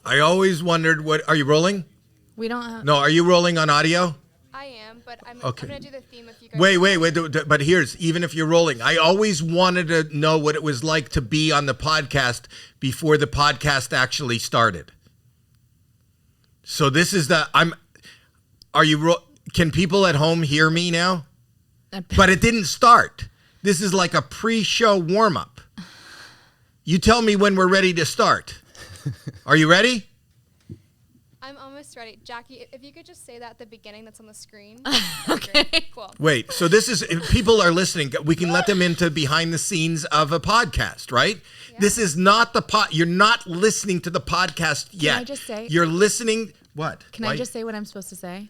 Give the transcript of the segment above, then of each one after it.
I always wondered what. Are you rolling? We don't have. No, are you rolling on audio? I am, but I'm Okay. going to do the theme if you guys. Wait. But here's, even if you're rolling, I always wanted to know what it was like to be on the podcast before the podcast actually started. So this is can people at home hear me now? But it didn't start. This is like a pre-show warm-up. You tell me when we're ready to start. Are you ready? I'm almost ready. Jackie, if you could just say that at the beginning that's on the screen. Okay. Cool. Wait, so this is, if people are listening, we can let them into behind the scenes of a podcast, right? Yeah. This is not you're not listening to the podcast yet. Can I just say? You're listening, what? Can I just say what I'm supposed to say?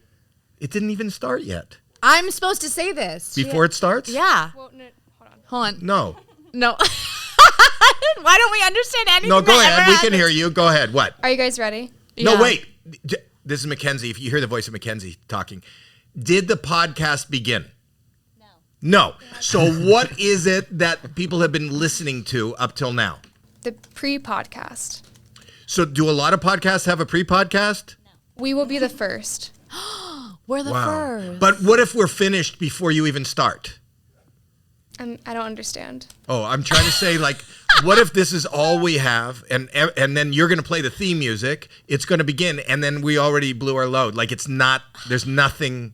It didn't even start yet. I'm supposed to say this. Before it starts? Yeah. Well, no, hold on. Hold on. No. No. Why don't we understand anything? No, go that ahead. ever We can happens? hear you. Go ahead. What? Are you guys ready? No, Yeah. wait. This is Mackenzie. If you hear the voice of Mackenzie talking, did the podcast begin? No. So what is it that people have been listening to up till now? The pre-podcast. So do a lot of podcasts have a pre-podcast? We will be the first. We're the first. But what if we're finished before you even start? I don't understand. Oh, I'm trying to say, like, what if this is all we have, and then you're going to play the theme music, it's going to begin, and then we already blew our load. Like, it's not, there's nothing.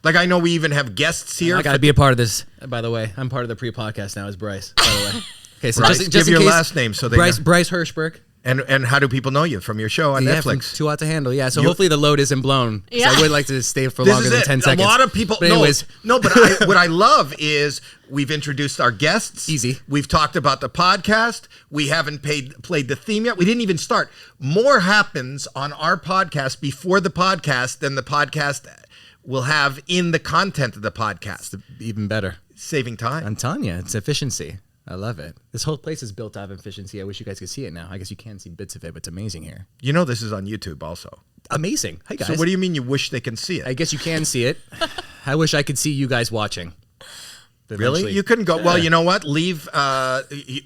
Like, I know we even have guests here. I got to be a part of this, by the way. I'm part of the pre-podcast now as Bryce, by the way. Okay, so Bryce, just give in your case, last name so they Bryce know. Bryce Hirschberg. And how do people know you? From your show on Yeah, from Netflix? Too Hot to Handle. Yeah, so hopefully the load isn't blown. Yeah. So I would like to stay for This longer is than it. 10 seconds. A lot of people. But anyways. But what I love is we've introduced our guests. Easy. We've talked about the podcast. We haven't played the theme yet. We didn't even start. More happens on our podcast before the podcast than the podcast will have in the content of the podcast. Even better. Saving time. I'm telling you, it's efficiency. I love it. This whole place is built out of efficiency. I wish you guys could see it now. I guess you can see bits of it, but it's amazing here. You know this is on YouTube also. Amazing. Hi, guys. So what do you mean you wish they can see it? I guess you can see it. I wish I could see you guys watching. Really? Eventually. You couldn't go. Well, you know what? Leave.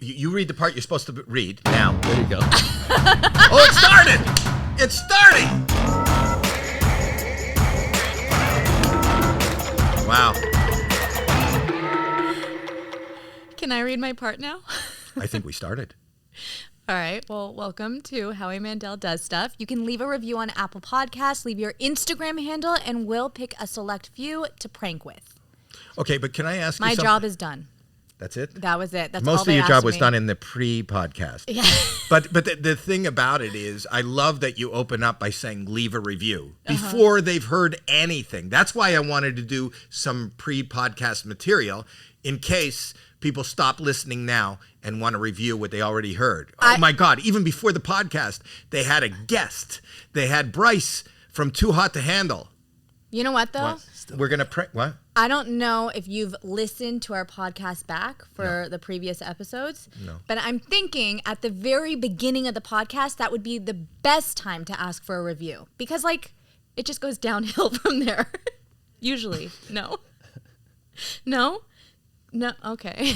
You read the part you're supposed to read now. There you go. Oh, it started! It's starting! Wow. Can I read my part now? I think we started. All right. Well, welcome to Howie Mandel Does Stuff. You can leave a review on Apple Podcasts, leave your Instagram handle, and we'll pick a select few to prank with. Okay, but can I ask you My something? job is done. That's it? That was it. That's Most all of they your asked job was me. done in the pre-podcast. Yeah. But the thing about it is, I love that you open up by saying leave a review before they've heard anything. That's why I wanted to do some pre-podcast material in case people stop listening now and want to review what they already heard. Oh my God, even before the podcast, they had a guest. They had Bryce from Too Hot to Handle. You know what, though? What? We're going to what? I don't know if you've listened to our podcast back for the previous episodes. No. But I'm thinking at the very beginning of the podcast, that would be the best time to ask for a review. Because, like, it just goes downhill from there. Usually. No? No? No? Okay.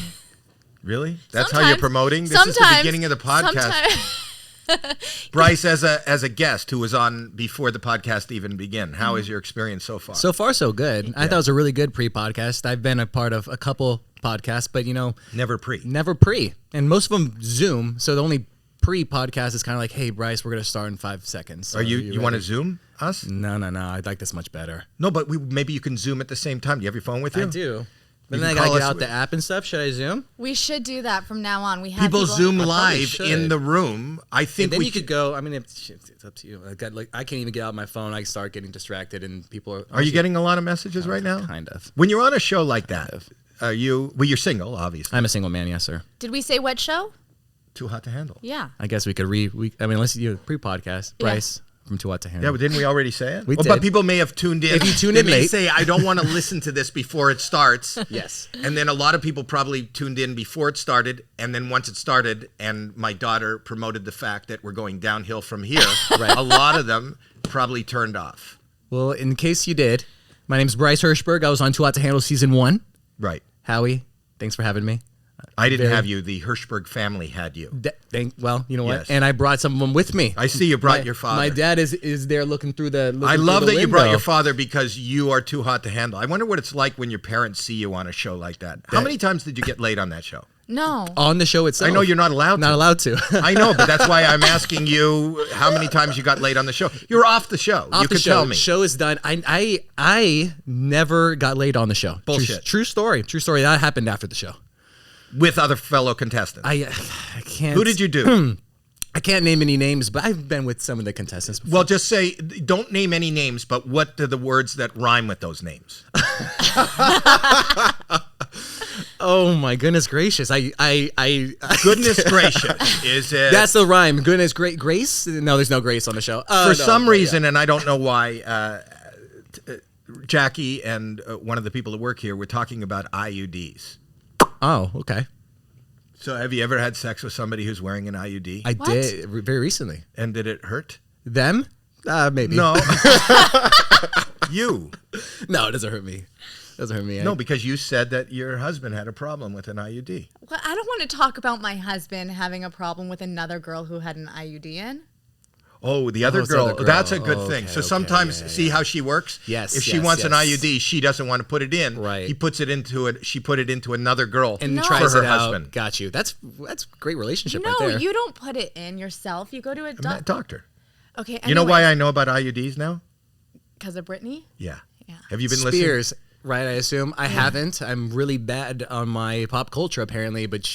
Really? That's how Sometimes- you're promoting? This is the beginning of the podcast. Sometimes. Bryce, as a guest who was on before the podcast even began, how is your experience so far? So far, so good. I thought it was a really good pre-podcast. I've been a part of a couple podcasts, but, you know. Never pre. Never pre. And most of them Zoom. So the only pre-podcast is kind of like, hey, Bryce, we're going to start in 5 seconds. So Are you want to Zoom us? No. I'd like this much better. No, but maybe you can Zoom at the same time. Do you have your phone with you? I do. But You then I can got to call get us out with- the app and stuff. Should I Zoom? We should do that from now on. We have People Zoom I probably live should. in the room. I think And then we you could go. I mean, it's up to you. I can't even get out my phone. I start getting distracted, and people Are you getting a lot of messages right now? Kind of. When you're on a show like that, you're single, obviously. I'm a single man, yes, sir. Did we say what show? Too Hot to Handle. Yeah. I guess we could unless you do a pre-podcast, Bryce from Too Hot to Handle. Yeah, but didn't we already say it? We But did. people may have tuned in. If you tuned They in may late. say, I don't want to listen to this before it starts. Yes. And then a lot of people probably tuned in before it started. And then once it started and my daughter promoted the fact that we're going downhill from here, Right. a lot of them probably turned off. Well, in case you did, my name's Bryce Hirschberg. I was on Too Hot to Handle Season 1. Right. Howie, thanks for having me. I didn't have you. The Hirschberg family had you. Well, you know what? Yes. And I brought some of them with me. I see you brought your father. My dad is there looking through the. I love that you brought window. your father because you are too hot to handle. I wonder what it's like when your parents see you on a show like that. How many times did you get laid on that show? No. On the show itself. I know you're not allowed to. Not allowed to. I know, but that's why I'm asking you how many times you got laid on the show. You're off the show. Off You the could show. tell me. Show is done. I never got laid on the show. Bullshit. True story. True story. That happened after the show. With other fellow contestants. I can't. Who did you do? I can't name any names, but I've been with some of the contestants before. Well, just say, don't name any names, but what are the words that rhyme with those names? Oh my goodness gracious! Goodness gracious. Is it? That's the rhyme. Goodness grace. No, there's no grace on the show. For some reason, and I don't know why, Jackie and one of the people that work here were talking about IUDs. Oh, okay. So have you ever had sex with somebody who's wearing an IUD? I What? did very recently. And did it hurt? Them? Maybe. No. You. No, it doesn't hurt me. Doesn't hurt me. No, because you said that your husband had a problem with an IUD. Well, I don't want to talk about my husband having a problem with another girl who had an IUD in. Oh, the other it's the girl. other girl. That's a good Oh, thing. okay, So okay, sometimes, yeah, see how she works? Yes, If she yes, wants an yes. IUD, she doesn't want to put it in. Right. He puts it into it. She put it into another girl And No. tries for her it out. husband. Got you. That's great relationship No, right there. you don't put it in yourself. You go to a doctor. Doctor. Okay. You know why I know about IUDs now? Because of Brittany? Yeah. Yeah. Have you been listening? Spears, right? I assume I haven't. I'm really bad on my pop culture apparently. But is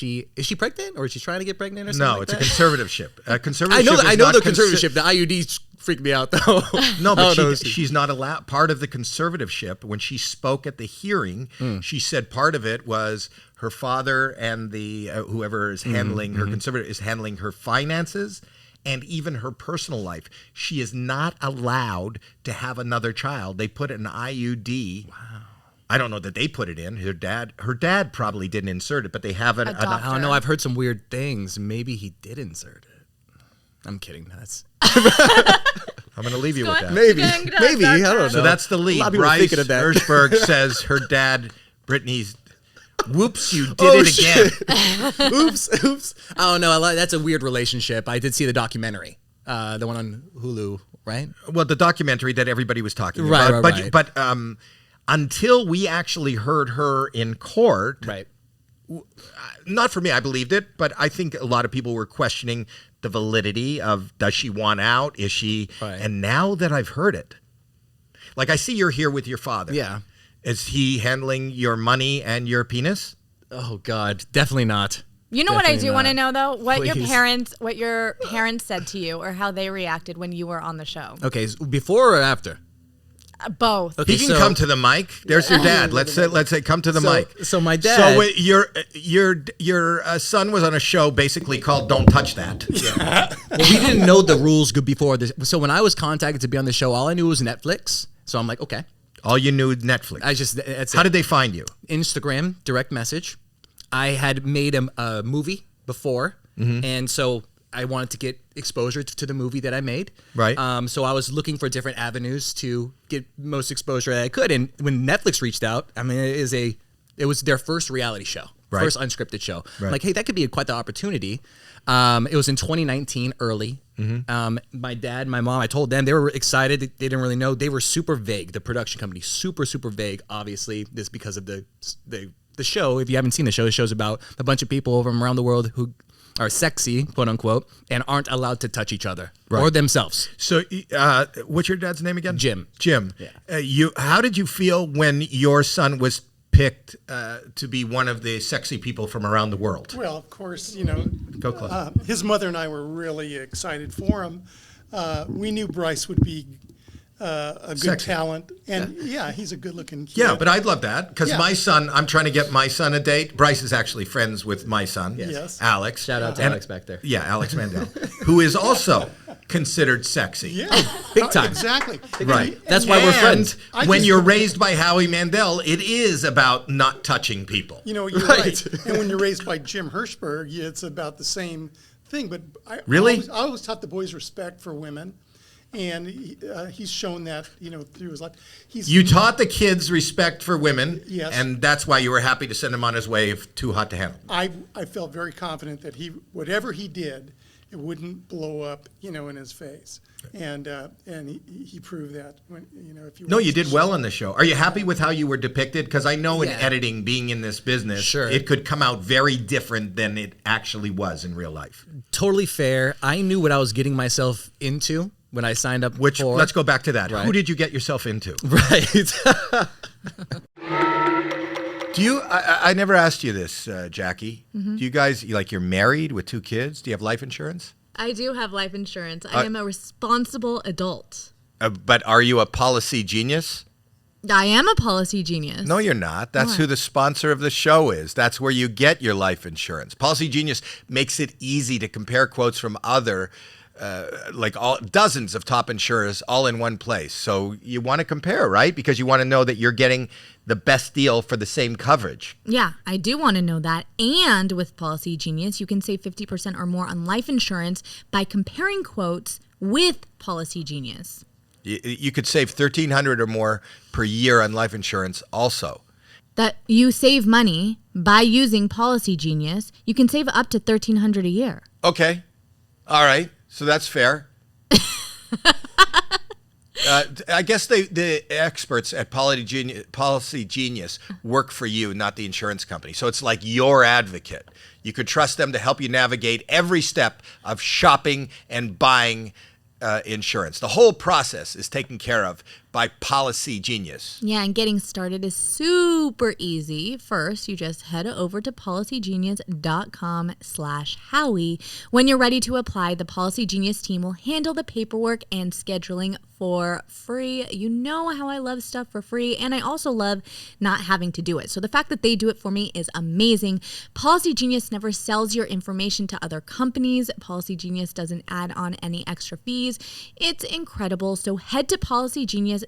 she pregnant or is she trying to get pregnant or something? No, like it's that? a conservatorship. A conservatorship. I know. is I know not the conservatorship. The IUDs freak me out though. No, Oh, but she's not allowed. Part of the conservatorship, when she spoke at the hearing, she said part of it was her father and the whoever is handling her conservator is handling her finances and even her personal life. She is not allowed to have another child. They put an IUD. Wow. I don't know that they put it in. Her dad probably didn't insert it, but they have it. doctor. I don't know. I've heard some weird things. Maybe he did insert it. I'm kidding. That's I'm going to leave you with that. maybe. Dang, Maybe. I don't know. So that's the A lead. lot of people are Bryce thinking of that. Hirschberg says her dad, Brittany's. Whoops! You did it again. Oops. I don't know. That's a weird relationship. I did see the documentary, the one on Hulu, right? Well, the documentary that everybody was talking Right, about, right, but until we actually heard her in court, Right. not for me, I believed it, but I think a lot of people were questioning the validity of does she want out? Is she? Right. And now that I've heard it, like I see you're here with your father. Yeah. Is he handling your money and your penis? Oh God, definitely not. You know what I Definitely do want to not. know though? What Please. your parents said to you or how they reacted when you were on the show. Okay, so before or after? Both. Okay, He can so- come to the mic. There's your dad. Let's say come to the mic. So my dad. So your son was on a show basically called "Don't Touch That." Well, we didn't know the rules good before this. So when I was contacted to be on the show, all I knew was Netflix. So I'm like, okay. All you knew Netflix. That's How it. did they find you? Instagram direct message. I had made a movie before, and so I wanted to get exposure to the movie that I made. Right. So I was looking for different avenues to get most exposure that I could. And when Netflix reached out, I mean, it was their first reality show, Right. first unscripted show. Right. I'm like, hey, that could be quite the opportunity. It was in 2019, early. My dad, my mom, I told them, they were excited. They didn't really know. They were super vague. The production company, super, super vague. Obviously, this because of the show. If you haven't seen the show's about a bunch of people from around the world who are sexy, quote unquote, and aren't allowed to touch each other or themselves. So, what's your dad's name again? Jim. Jim. Yeah. How did you feel when your son was picked to be one of the sexy people from around the world? Well, of course, Go close. his mother and I were really excited for him. We knew Bryce would be a good Sexy. talent, and he's a good-looking kid. Yeah, but I'd love that because Yeah. my son, I'm trying to get my son a date. Bryce is actually friends with my son, Yes. Alex. Shout out to And- Alex back there. Yeah, Alex Mandel, who is also considered sexy. Yeah, big time. Exactly. Right. That's why we're And friends. when you're raised by Howie Mandel, it is about not touching people. You're Right. right. And when you're raised by Jim Hirschberg, it's about the same thing. But Really? I always taught the boys respect for women. And he's shown that, through his life. You taught the kids respect for women, Yes. and that's why you were happy to send him on his way if too hot to handle. I felt very confident that whatever he did, it wouldn't blow up, in his face. And he proved that. If you No, watch you the did show. well on the show. Are you happy with how you were depicted? Because I know in Yeah. editing, being in this business, Sure. it could come out very different than it actually was in real life. Totally fair. I knew what I was getting myself into when I signed up. Let's go back to that. Right. Who did you get yourself into? Right. Do you? I never asked you this, Jackie. Mm-hmm. Do you guys you're married with 2 kids? Do you have life insurance? I do have life insurance. I am a responsible adult. But are you a policy genius? I am a policy genius. No, you're not. That's What? who the sponsor of the show is. That's where you get your life insurance. Policygenius makes it easy to compare quotes from other, dozens of top insurers all in one place. So you want to compare, right? Because you want to know that you're getting the best deal for the same coverage. Yeah, I do want to know that. And with Policygenius, you can save 50% or more on life insurance by comparing quotes with Policygenius. You could save $1,300 or more per year on life insurance also. That you save money by using Policygenius. You can save up to $1,300 a year. Okay. All right. So that's fair. I guess the experts at Policygenius work for you, not the insurance company. So it's like your advocate. You could trust them to help you navigate every step of shopping and buying insurance. The whole process is taken care of by Policygenius. Yeah, and getting started is super easy. First, you just head over to policygenius.com/Howie. When you're ready to apply, the Policygenius team will handle the paperwork and scheduling for free. You know how I love stuff for free, and I also love not having to do it. So the fact that they do it for me is amazing. Policygenius never sells your information to other companies. Policygenius doesn't add on any extra fees. It's incredible. So head to policygenius.com/Howie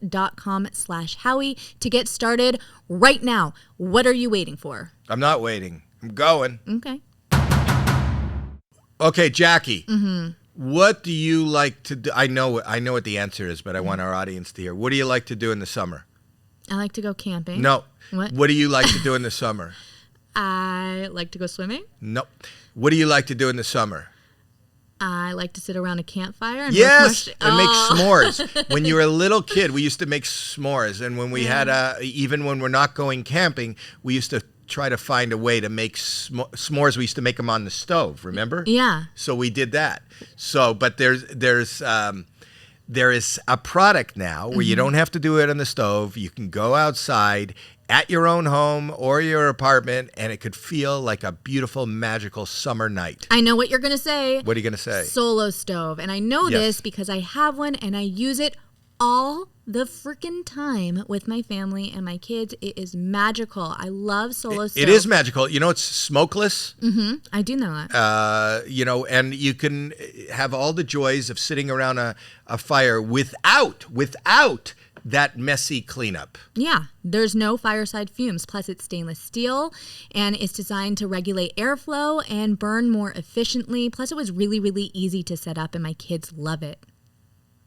to get started right now. What are you waiting for? I'm not waiting. I'm going. Okay. Okay, Jackie. Mm-hmm. What do you like to do? I know what the answer is, but I want our audience to hear. What do you like to do in the summer? I like to go camping. No. What? What do you like to do in the summer? I like to go swimming. No. What do you like to do in the summer? I like to sit around a campfire and Yes, roast and make s'mores. When you were a little kid, we used to make s'mores, and when we had even when we're not going camping, we used to try to find a way to make s'mores. We used to make them on the stove. Remember? Yeah. So we did that. So, but there is a product now where you don't have to do it on the stove. You can go outside at your own home or your apartment, and it could feel like a beautiful, magical summer night. I know what you're going to say. What are you going to say? Solo stove. And I know Yes. this because I have one and I use it all the freaking time with my family and my kids. It is magical. I love Solo stove. It is magical. You know, it's smokeless. I do know that. And you can have all the joys of sitting around a fire without that messy cleanup. Yeah, there's no fireside fumes. Plus, it's stainless steel, and it's designed to regulate airflow and burn more efficiently. Plus, it was really, really easy to set up, and my kids love it.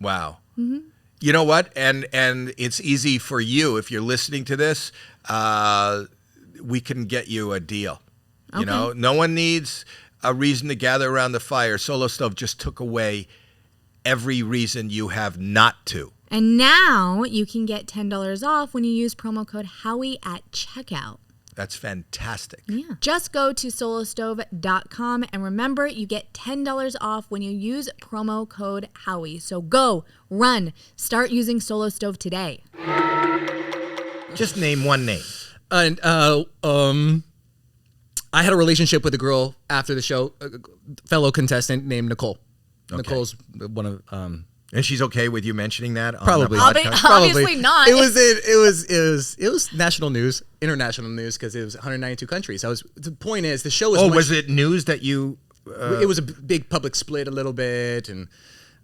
Wow. Mm-hmm. You know what? And it's easy for you if you're listening to this. We can get you a deal. You know, no one needs a reason to gather around the fire. Solo Stove just took away every reason you have not to. And now you can get $10 off when you use promo code Howie at checkout. That's fantastic. Yeah. Just go to solostove.com and remember, you get $10 off when you use promo code Howie. So go, run, start using Solo Stove today. Just name one name. And I had a relationship with a girl after the show, a fellow contestant named Nicole. Okay. Nicole's one of And she's okay with you mentioning that on Probably. the podcast? Obviously not. It was national news, international news, because it was 192 countries. The point is, the show was. Oh, was it news that you? It was a big public split a little bit, and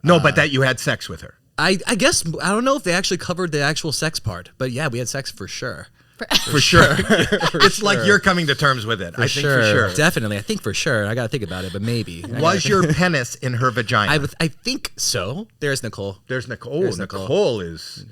No, but that you had sex with her. I guess I don't know if they actually covered the actual sex part, but yeah, we had sex for sure. For sure. It's like you're coming to terms with it. I think for sure. Definitely. I think for sure. I got to think about it, but maybe. Was your penis in her vagina? I think so. There's Nicole. There's Nicole. There's Nicole is...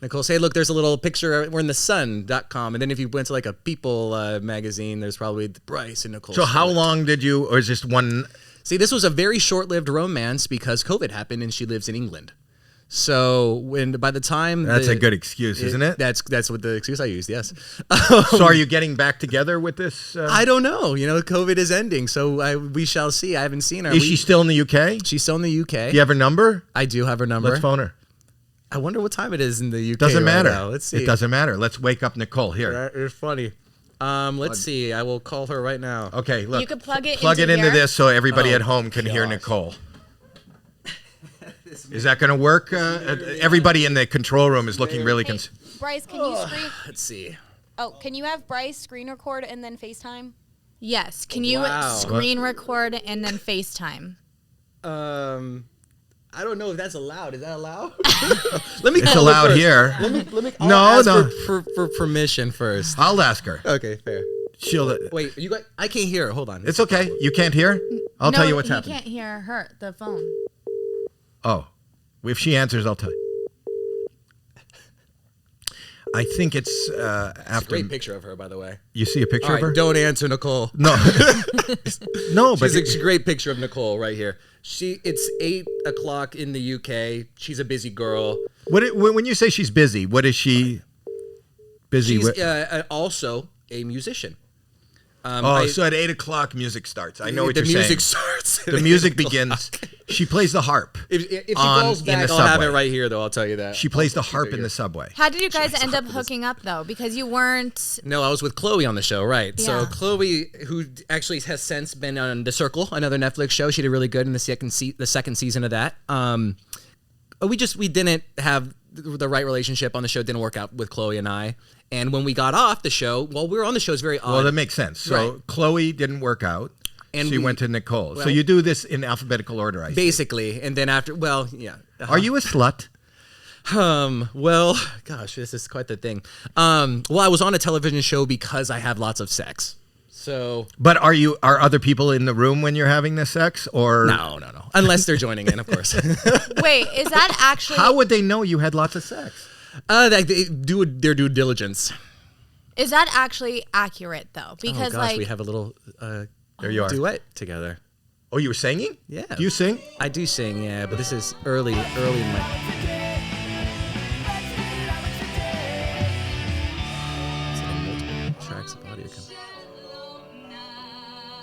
Nicole, say, look, there's a little picture. We're in the sun.com. And then if you went to like a People magazine, there's probably Bryce and Nicole. So how long did you, or is this one... See, this was a very short-lived romance because COVID happened and she lives in England. So by the time that's a good excuse, isn't it? That's what the excuse I used. Yes. So are you getting back together with this? I don't know. COVID is ending, so we shall see. I haven't seen her. Is she still in the UK? She's still in the UK. Do you have her number? I do have her number. Let's phone her. I wonder what time it is in the UK. Doesn't matter. Right now. Let's see. It doesn't matter. Let's wake up Nicole here. It's funny. Let's see. I will call her right now. Okay, look. You could plug it into here. this so everybody at home can hear Nicole. Is that going to work? Everybody in the control room is looking really concerned. Bryce, can you screen? Let's see. Oh, can you have Bryce screen record and then FaceTime? Yes. Can you screen record and then FaceTime? I don't know if that's allowed. Is that allowed? It's allowed here. I'll ask for permission first. I'll ask her. Okay, fair. She'll. Wait, you guys, I can't hear her. Hold on. It's okay. You can't hear? I'll tell you what's happening. You can't hear her, the phone. Oh, if she answers, I'll tell you. I think it's after. It's a great picture of her, by the way. You see a picture All of her? right, don't answer, Nicole. No. No, but it's a great picture of Nicole right here. It's 8:00 in the UK. She's a busy girl. When you say she's busy, what is she busy She's with? also a musician. So at 8:00 music starts. I know what you're saying. The music starts. The music begins. She plays the harp. If she calls back, I'll have it right here, though. I'll tell you that. She plays the harp in the subway. How did you guys end up hooking up, though? Because you weren't... No, I was with Chloe on the show, right? Yeah. So Chloe, who actually has since been on The Circle, another Netflix show, she did really good in the second season of that. We didn't have the right relationship on the show. It didn't work out with Chloe and I. And when we got off the show, we were on the show. It's very odd. Well, that makes sense. So Right. Chloe didn't work out. And she went to Nicole. So well, you do this in alphabetical order, I see. Basically. And then after, well, yeah. Are you a slut? Well, gosh, this is quite the thing. Well, I was on a television show because I have lots of sex. So, but are other people in the room when you're having this sex, or no, unless they're joining in, of course. Wait, is that actually? How would they know you had lots of sex? They do their due diligence. Is that actually accurate though? Because we have a little there you are duet together. Oh, you were singing? Yeah. Do you sing? I do sing, yeah, but this is early in my. Tracks of audio come.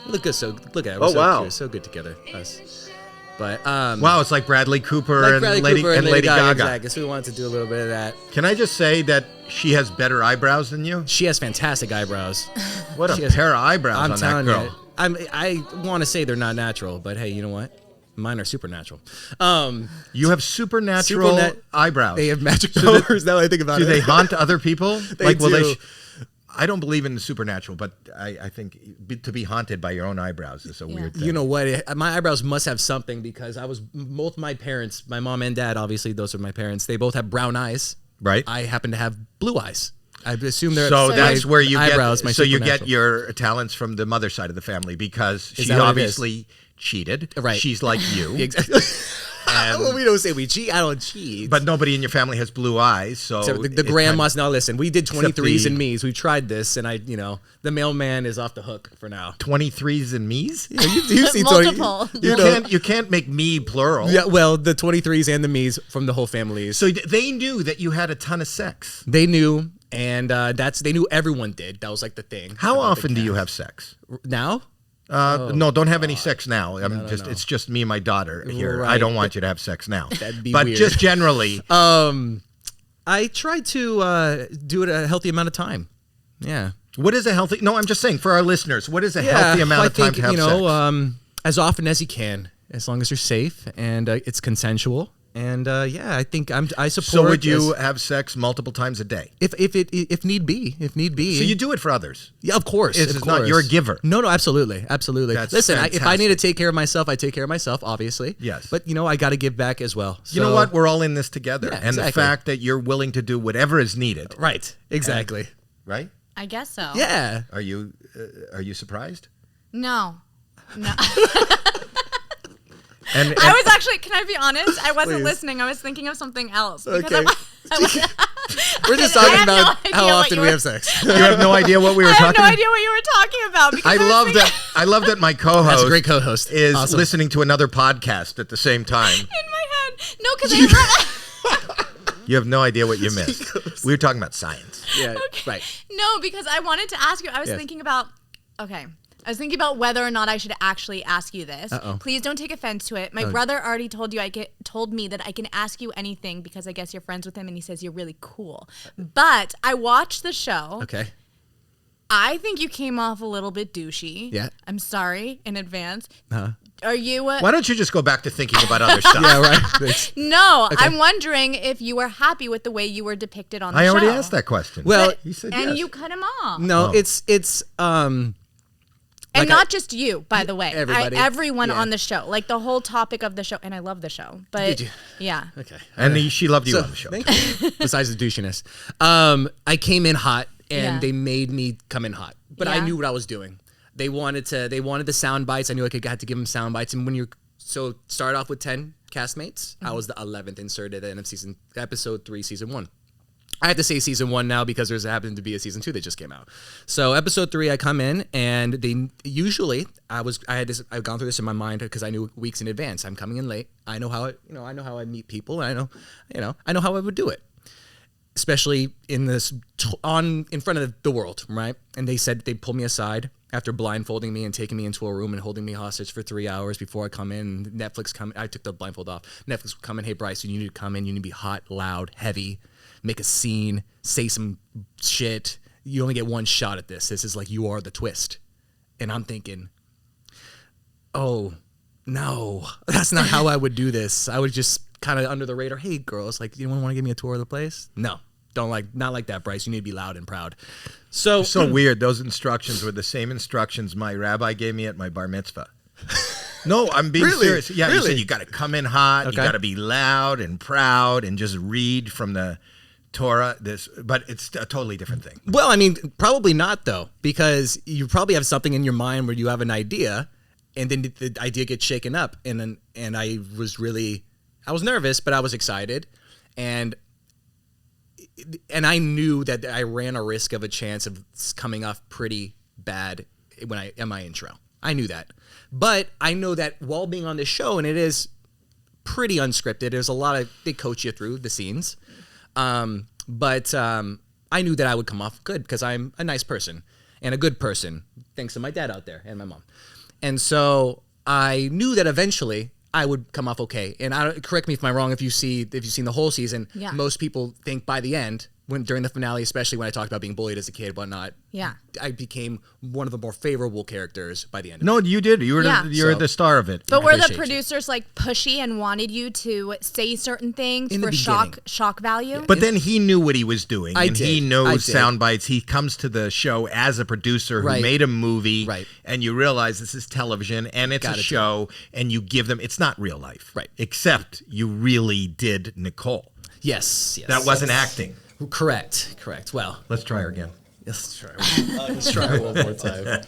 Look at it. We're so cute, so good together, us. But wow, it's like Bradley Cooper and Lady Gaga. Exactly. So we wanted to do a little bit of that. Can I just say that she has better eyebrows than you? She has fantastic eyebrows. What a pair of eyebrows on that girl. I want to say they're not natural, but hey, you know what? Mine are supernatural. You have supernatural eyebrows. They have magic powers. Now I think about it. Do they haunt other people? They do. I don't believe in the supernatural, but I think to be haunted by your own eyebrows is a weird thing. You know what? My eyebrows must have something because both my parents, my mom and dad, obviously those are my parents. They both have brown eyes. Right. I happen to have blue eyes. I assume they're so that's where you eyebrows, get. So you get your talents from the mother side of the family because she obviously cheated. Right. She's like you. Exactly. Well, we don't say we cheat. I don't cheat. But nobody in your family has blue eyes, so the grandmas. Now listen, we did 23s and me's. We tried this, and the mailman is off the hook for now. 23s and me's? Yeah, you see multiple. You can't make me plural. Yeah, well, the 23s and the me's from the whole family. So they knew that you had a ton of sex. They knew, and they knew everyone did. That was like the thing. How often do you have sex now? No, don't have any sex now. It's just me and my daughter here. Right, I don't want you to have sex now. That'd be but weird. Just generally. I try to do it a healthy amount of time. Yeah. What is a healthy? No, I'm just saying for our listeners, what is a healthy amount of time to have sex? As often as you can, as long as you're safe and it's consensual. And I think I support. So would you have sex multiple times a day? If need be. So you do it for others? Yeah, of course. It's not you're a giver. No, absolutely. Listen, if I need to take care of myself, I take care of myself. Obviously. Yes. But I got to give back as well. So, you know what? We're all in this together, yeah, and the fact that you're willing to do whatever is needed. Right. Exactly. right? I guess so. Yeah. Are you surprised? No. And I was actually, can I be honest? I wasn't Please. listening. I was thinking of something else. Because Okay. I We're just I talking have no about idea how what often you we were- have sex. you have no idea what we were have talking no about? idea what you were talking about. Because I was love thinking- that. I love that my co-host That's a great co-host. is Awesome. listening to another podcast at the same time. in my head. No, because I You have no idea what you missed. We were talking about science. Yeah, right. No, because I wanted to ask you. I was Yes. thinking about. Okay. I was thinking about whether or not I should actually ask you this. Uh-oh. Please don't take offense to it. My brother already told me that I can ask you anything because I guess you're friends with him and he says you're really cool. But I watched the show. Okay. I think you came off a little bit douchey. Yeah. I'm sorry in advance. Uh-huh. Are you Why don't you just go back to thinking about other stuff? Yeah, right. Thanks. No, I'm wondering if you were happy with the way you were depicted on the show. I already asked that question. Well, he said And yes. you cut him off. no, Oh. it's And like not just you, by the way. everybody. Everyone Yeah. on the show. Like the whole topic of the show. And I love the show. But Did you? yeah. okay. and she loved you on the show. Thank you. Besides the douchiness, I came in hot, and Yeah. they made me come in hot. But I Yeah. knew what I was doing. They wanted the sound bites. I knew I had to give them sound bites. And when you start off with 10 castmates, I was the 11th inserted in episode 3, season 1. I have to say season 1 now because there's happened to be a season 2 that just came out. So episode 3, I come in, and they usually I've gone through this in my mind because I knew weeks in advance. I'm coming in late. I know how I meet people, and I know how I would do it, especially in front of the world, right? And they said they pulled me aside after blindfolding me and taking me into a room and holding me hostage for 3 hours before I come in. I took the blindfold off. Netflix would come in, hey Bryce, you need to come in. You need to be hot, loud, heavy. Make a scene, say some shit. You only get one shot at this. This is like you are the twist. And I'm thinking, oh, no, that's not how I would do this. I would just kind of under the radar, hey, girls, like, you want to give me a tour of the place? No, not like that, Bryce. You need to be loud and proud. So weird. Those instructions were the same instructions my rabbi gave me at my bar mitzvah. No, I'm being Really? serious. Yeah, he Really? said you got to come in hot. Okay. You got to be loud and proud and just read from the Torah. But it's a totally different thing. Well, I mean, probably not, though, because you probably have something in your mind where you have an idea, and then the idea gets shaken up. And I was nervous, but I was excited. And I knew that I ran a risk of a chance of coming off pretty bad in my intro. I knew that. But I know that while being on this show, and it is pretty unscripted, there's a lot they coach you through the scenes. But I knew that I would come off good because I'm a nice person and a good person, thanks to my dad out there and my mom. And so I knew that eventually I would come off okay. And correct me if I'm wrong. If you've seen the whole season, Yeah. most people think by the end, during the finale, especially when I talked about being bullied as a kid, whatnot, Yeah. I became one of the more favorable characters by the end. No, you did. You were Yeah. you're So- the star of it. But were the appreciate you. producers like pushy and wanted you to say certain things In the for shock value? But then he knew what he was doing, I and he did. knows I did. sound bites. He comes to the show as a producer who Right. made a movie, Right. and you realize this is television and it's Gotta a do show, and you give them. It's not real life, Right. Except you really did Nicole. Yes. That wasn't acting. Correct. Well, Let's try her again. let's try. Let's try one more time.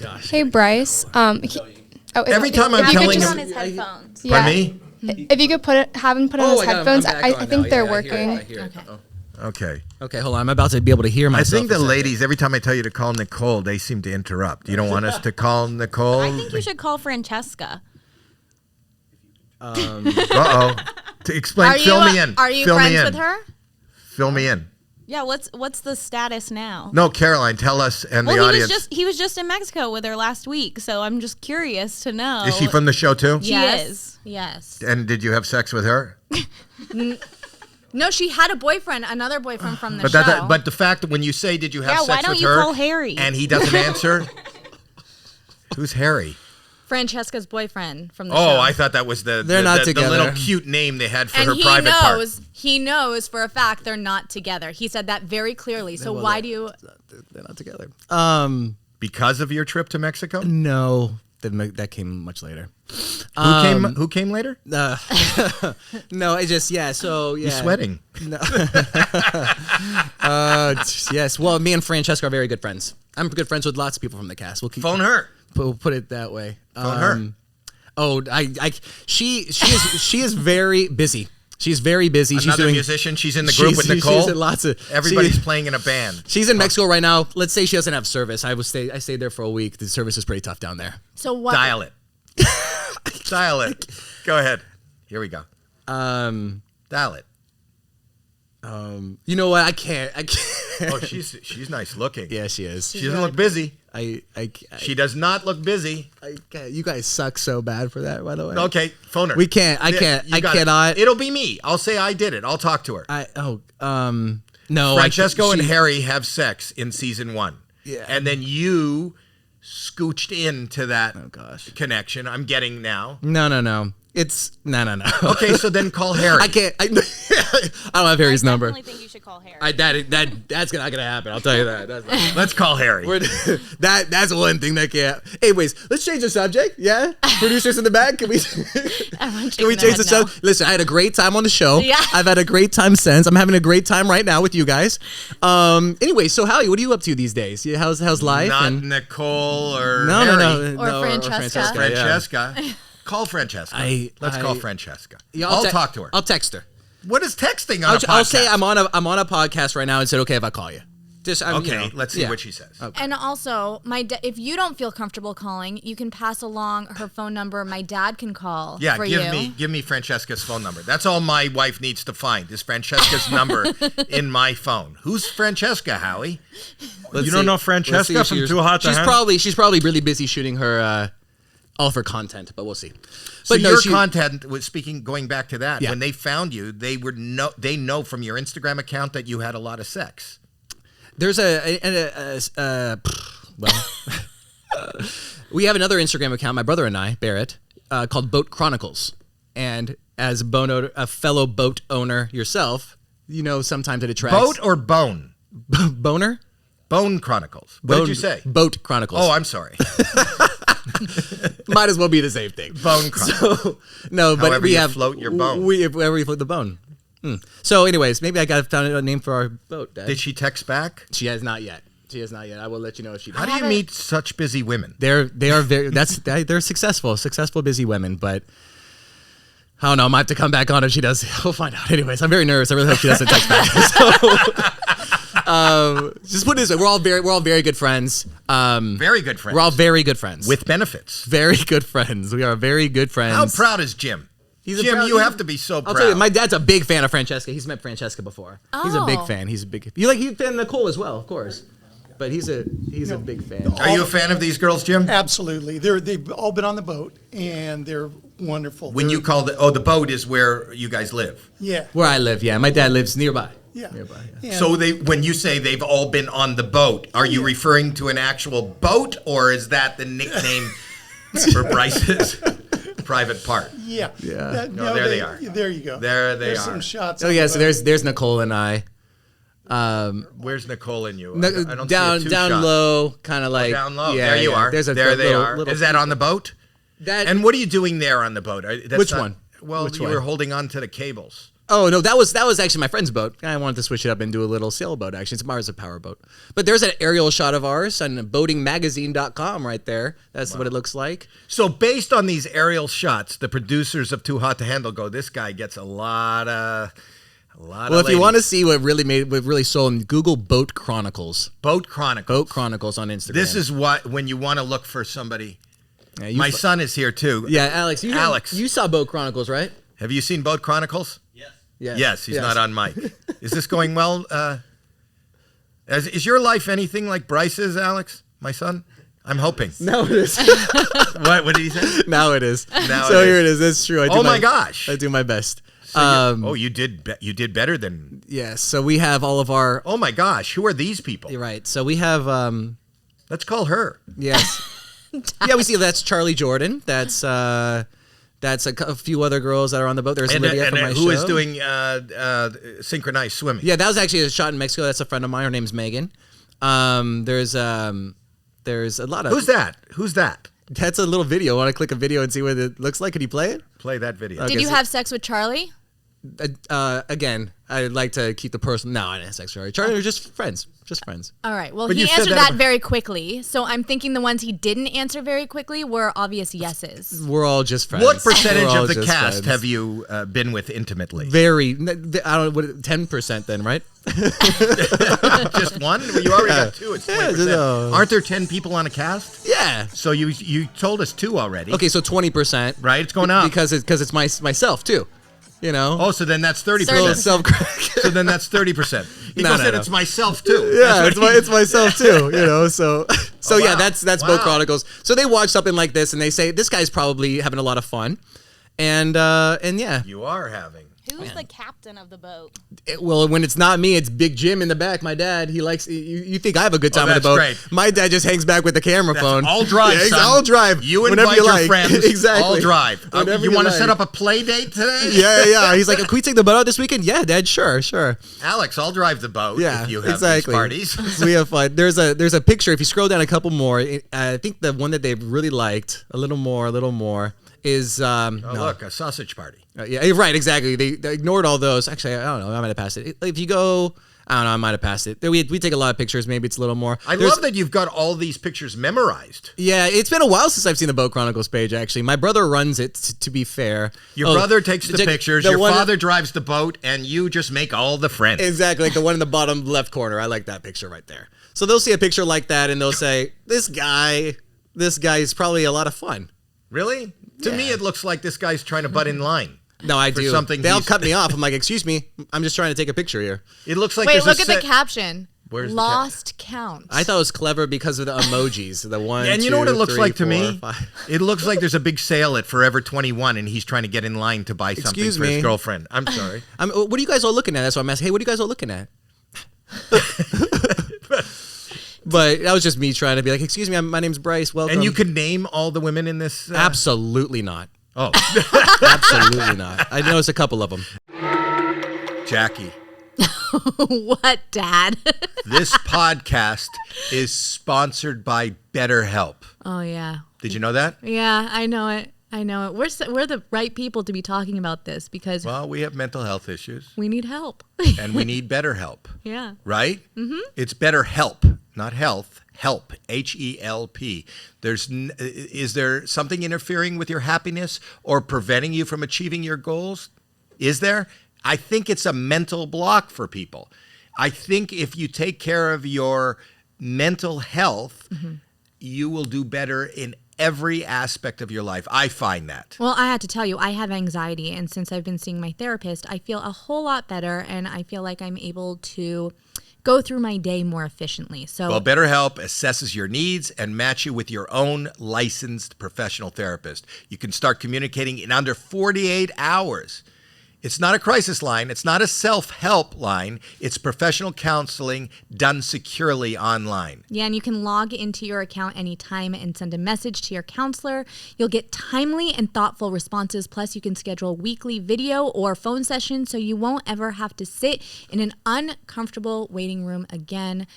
Gosh. Hey Bryce, Every time I'm if you could telling just- him, his headphones. yeah, Pardon me? if you could have him put on his I got 'em. headphones, I'm back I on think now. they're Yeah, I hear it. working. I hear it. Okay. Okay. Okay, hold on. I'm about to be able to hear I myself. think the a second. ladies, every time I tell you to call Nicole, they seem to interrupt. You don't want us to call Nicole? I think you should call Francesca. Uh-oh. To explain, fill me in. Are you Fill me friends in. with her? Fill me in. Yeah, what's the status now? No, Caroline, tell us and Well, the audience. he was just in Mexico with her last week, so I'm just curious to know. Is she from the show too? She Yes. is. Yes. And did you have sex with her? No, she had a boyfriend, another boyfriend from the But show. but the fact that when you say did you have Yeah, sex why don't with you her call Harry? and he doesn't answer, who's Harry? Francesca's boyfriend from the show. Oh, I thought that was the They're not the little together. cute name they had for and her he private knows, he knows for a fact they're not together. He said that very clearly. So why do you? They're not together. part. Because of your trip to Mexico? No. That came much later. Who came later? No, it just So yeah, You're sweating. No. Yes. Well, me and Francesca are very good friends. I'm good friends with lots of people from the cast. Phone her. We'll put it that way. Phone her. Oh, she is very busy. She's very busy. Another she's doing musician. She's in the group with Nicole. She's in lots of. Everybody's playing in a band. She's in Mexico right now. Let's say she doesn't have service. I stayed there for a week. The service is pretty tough down there. So what? Dial it. Dial it. Go ahead. Here we go. Dial it. You know what? I can't. Oh, she's nice looking. Yeah, she is. She doesn't look busy. She does not look busy. You guys suck so bad for that, by the way. Okay, phone her. We can't. I can't. I cannot. It'll be me. I'll say I did it. I'll talk to her. No. Francesco and Harry have sex in season 1. Yeah. And then you scooched into that connection. I'm getting now. No. It's no. Okay, so then call Harry. I can't. I don't have Harry's number. I definitely think you should call Harry. That's not gonna happen. I'll tell you that. Let's call Harry. That's one thing that can't. Anyways, let's change the subject. Yeah, producers in the back. Can we change the subject? Listen, I had a great time on the show. Yeah. I've had a great time since. I'm having a great time right now with you guys. Anyway, so Howie, what are you up to these days? How's life? Not Nicole or no, Harry. Or Francesca. Francesca. Call Francesca. Let's call Francesca. Yeah, I'll talk to her. I'll text her. What is texting on a podcast? I'll say I'm on a podcast right now and said, okay, if I call you. Let's see what she says. Okay. And also, if you don't feel comfortable calling, you can pass along her phone number. My dad can call for you. Give me Francesca's phone number. That's all my wife needs to find is Francesca's number in my phone. Who's Francesca, Howie? You don't know Francesca from Too Hot to Handle? She's probably really busy shooting her all of her content, but we'll see. So your content was going back to that. Yeah. When they found you, they know from your Instagram account that you had a lot of sex. There's we have another Instagram account, my brother and I, Barrett, called Boat Chronicles. And as a fellow boat owner yourself, sometimes it attracts. Boat or bone? Boner? Bone Chronicles. What did you say? Boat Chronicles. Oh, I'm sorry. Might as well be the same thing. Bone Chronicles. So, no, but however we you have float your bone. Wherever you float the bone. So, anyways, maybe I found a name for our boat. Dad. Did she text back? She has not yet. I will let you know if she does. How do you meet such busy women? They are very. They're successful, busy women. But I don't know. I might have to come back on if she does. We'll find out. Anyways, I'm very nervous. I really hope she doesn't text back. Just put it this way: we're all very good friends. Very good friends. We're all very good friends with benefits. Very good friends. We are very good friends. How proud is Jim? Jim, you have to be so proud. I'll tell you, my dad's a big fan of Francesca. He's met Francesca before. Oh. He's a big fan. He's a fan of Nicole as well, of course. But he's a big fan. Are you a fan of these girls, Jim? Absolutely. They've all been on the boat, and they're wonderful. When you call the boat is where you guys live. Yeah. Where I live, yeah. My dad lives nearby. Yeah. Nearby, yeah. So when you say they've all been on the boat, are you referring to an actual boat, or is that the nickname for Bryce's private part? Yeah. Yeah. There they are. There you go. There they There's are. some shots. Oh yeah, so there's Nicole and I. Where's Nicole and you? I don't down see a two-shot. low, kind of like down low. Yeah, there you are. There's there they are. Is that on the boat? And what are you doing there on the boat? Which one? Well, Which you one? were holding on to the cables. Oh no, that was actually my friend's boat. I wanted to switch it up and do a little sailboat. Actually, it's ours, a power boat. But there's an aerial shot of ours on boatingmagazine.com right there. That's what it looks like. So based on these aerial shots, the producers of Too Hot to Handle go, this guy gets a lot of Well, if you want to see what really sold, Google Boat Chronicles. Boat Chronicles. Boat Chronicles on Instagram. This is when you want to look for somebody. Yeah, My son is here too. Yeah, Alex. You saw Boat Chronicles, right? Have you seen Boat Chronicles? Yes. Yes, he's not on mic. Is this going well? Is your life anything like Bryce's, Alex, my son? I'm hoping. Now it is. What did he say? Now it is. Now so it here is. it is. That's true. Oh my gosh. I do my best. So you did better than. Yes. So we have all of our. Oh my gosh, who are these people? You're right. So we have. Let's call her. Yes. Yeah, we see that's Charlie Jordan. That's a few other girls that are on the boat. There's Lydia from my show. Who is doing synchronized swimming? Yeah, that was actually a shot in Mexico. That's a friend of mine. Her name's Megan. There's a lot of. Who's that? That's a little video. Want to click a video and see what it looks like? Can you play it? Play that video. Did you have sex with Charlie? Again, I'd like to keep the personal. No, I didn't have sex with Charlie. We're just friends. Just friends. All right. Well, But he you said answered that that very quickly. So I'm thinking the ones he didn't answer very quickly were obvious yeses. We're all just friends. What percentage We're all of the just cast friends. have you been with intimately? Very. I don't. What? 10% then, right? Just one? Well, you already got two. It's 20%. no. Aren't there 10 people on a cast? Yeah. So you told us two already. Okay, so 20%. Right? It's going up. Because it's myself too. You know. Oh, so then that's 30%. Little self-crack. So then that's 30%. He No, said no. it's myself too. Yeah, it's myself too, you know. So yeah, wow. that's Wow. Boat Chronicles. So they watch something like this and they say this guy's probably having a lot of fun, and yeah. You are having. Who's the captain of the boat? Well, when it's not me, it's Big Jim in the back. My dad, he likes. You think I have a good time on the that's boat? great. My dad just hangs back with the camera phone. I'll drive, Yeah, son. I'll drive. You whenever invite you your like. friends. Exactly. I'll drive. Whenever You want to like. set up a play date today? Yeah. He's like, can we take the boat out this weekend? Yeah, Dad. Sure. Alex, I'll drive the boat Yeah, if you have exactly. these parties. So we have fun. There's a picture. If you scroll down a couple more, I think the one that they really liked a little more is Look, a sausage party. yeah, right, exactly. They ignored all those. Actually, I don't know. I might have passed it. If you go, I don't know. I might have passed it. We take a lot of pictures. Maybe it's a little more. I love that you've got all these pictures memorized. Yeah, it's been a while since I've seen the Boat Chronicles page. Actually, my brother runs it. To be fair, Your brother takes the pictures. the Your one- father drives the boat, and you just make all the friends. Exactly, like the one in the bottom left corner. I like that picture right there. So they'll see a picture like that, and they'll say, "This guy is probably a lot of fun." Really? To me, it looks like this guy's trying to butt in line. No, I For do. something They'll he's- cut me off. I'm like, excuse me, I'm just trying to take a picture here. It looks like Wait, there's look a at the set- caption. Where's the Lost count. I thought it was clever because of the emojis. The one, And you know what two, it looks three, like to 4, me? 5. It looks like there's a big sale at Forever 21, and he's trying to get in line to buy something Excuse for me. his girlfriend. I'm sorry. What are you guys all looking at? That's what I'm asking. Hey, what are you guys all looking at? But that was just me trying to be like, excuse me, my name's Bryce. Welcome. And you can name all the women in this? Absolutely not. Oh, Absolutely not. I noticed a couple of them. Jackie. What, Dad? This podcast is sponsored by BetterHelp. Oh, yeah. Did you know that? Yeah, I know it. We're the right people to be talking about this because Well, we have mental health issues, we need help. and we need better help, Yeah. right? Mm-hmm. It's BetterHelp, not health. Help, H-E-L-P. Is there something interfering with your happiness or preventing you from achieving your goals? Is there? I think it's a mental block for people. I think if you take care of your mental health, you will do better in every aspect of your life. I find that. Well, I had to tell you, I have anxiety. And since I've been seeing my therapist, I feel a whole lot better. And I feel like I'm able to go through my day more efficiently. So, Well, BetterHelp assesses your needs and match you with your own licensed professional therapist. You can start communicating in under 48 hours. It's not a crisis line. It's not a self-help line. It's professional counseling done securely online. yeah, and you can log into your account anytime and send a message to your counselor. You'll get timely and thoughtful responses. Plus, you can schedule weekly video or phone sessions so you won't ever have to sit in an uncomfortable waiting room again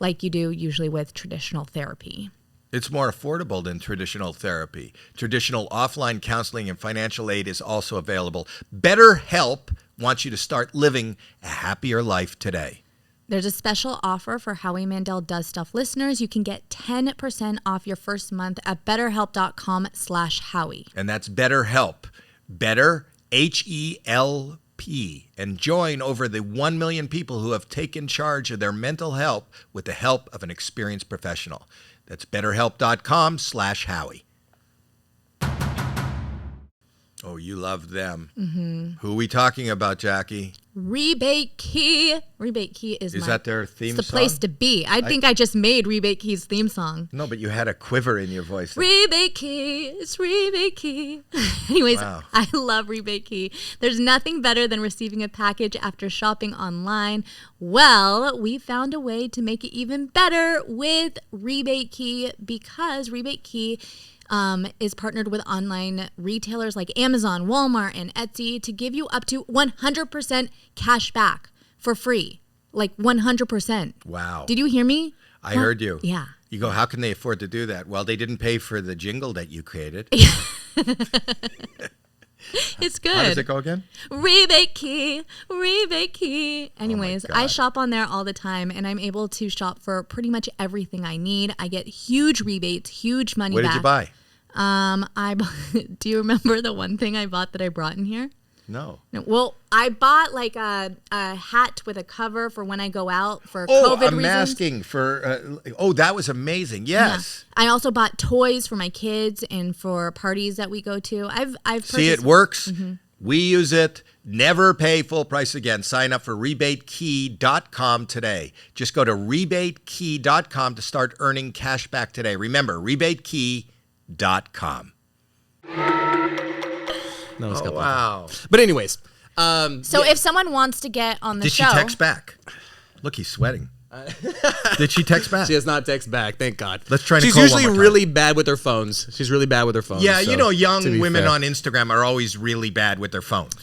like you do usually with traditional therapy. It's more affordable than traditional therapy. Traditional offline counseling and financial aid is also available. BetterHelp wants you to start living a happier life today. There's a special offer for Howie Mandel Does Stuff listeners. You can get 10% off your first month at betterhelp.com/Howie. And that's BetterHelp. Better, H-E-L-P. And join over the 1 million people who have taken charge of their mental health with the help of an experienced professional. That's betterhelp.com/Howie. Oh, you love them. Mm-hmm. Who are we talking about, Jackie? RebateKey. RebateKey is that their theme the song? place to be. I think I just made RebateKey's theme song. No, but you had a quiver in your voice. RebateKey, it's RebateKey. Anyways, Wow. I love RebateKey. There's nothing better than receiving a package after shopping online. Well, we found a way to make it even better with RebateKey because RebateKey is partnered with online retailers like Amazon, Walmart, and Etsy to give you up to 100% cash back for free. Like 100%. Wow. Did you hear me? I heard you. Yeah. You go, how can they afford to do that? Well, they didn't pay for the jingle that you created. It's good. How does it go again? RebateKey. Anyways, God. I shop on there all the time, and I'm able to shop for pretty much everything I need. I get huge rebates, huge money What back. did you buy? Do you remember the one thing I bought that I brought in here? No. Well, I bought like a hat with a cover for when I go out for COVID reasons. Masking for. That was amazing. Yes. Yeah. I also bought toys for my kids and for parties that we go to. I've purchased. See, it works. Mm-hmm. We use it. Never pay full price again. Sign up for RebateKey.com today. Just go to RebateKey.com to start earning cash back today. Remember, RebateKey.com. No, it's wow. But anyways. So if someone wants to get on the show. Did she text back? Look, he's sweating. Did she text back? She has not text back, thank God. Let's try She's Nicole usually one more time. really bad with her phones. She's really bad with her phones. Yeah, so, young women on Instagram are always really bad with their phones.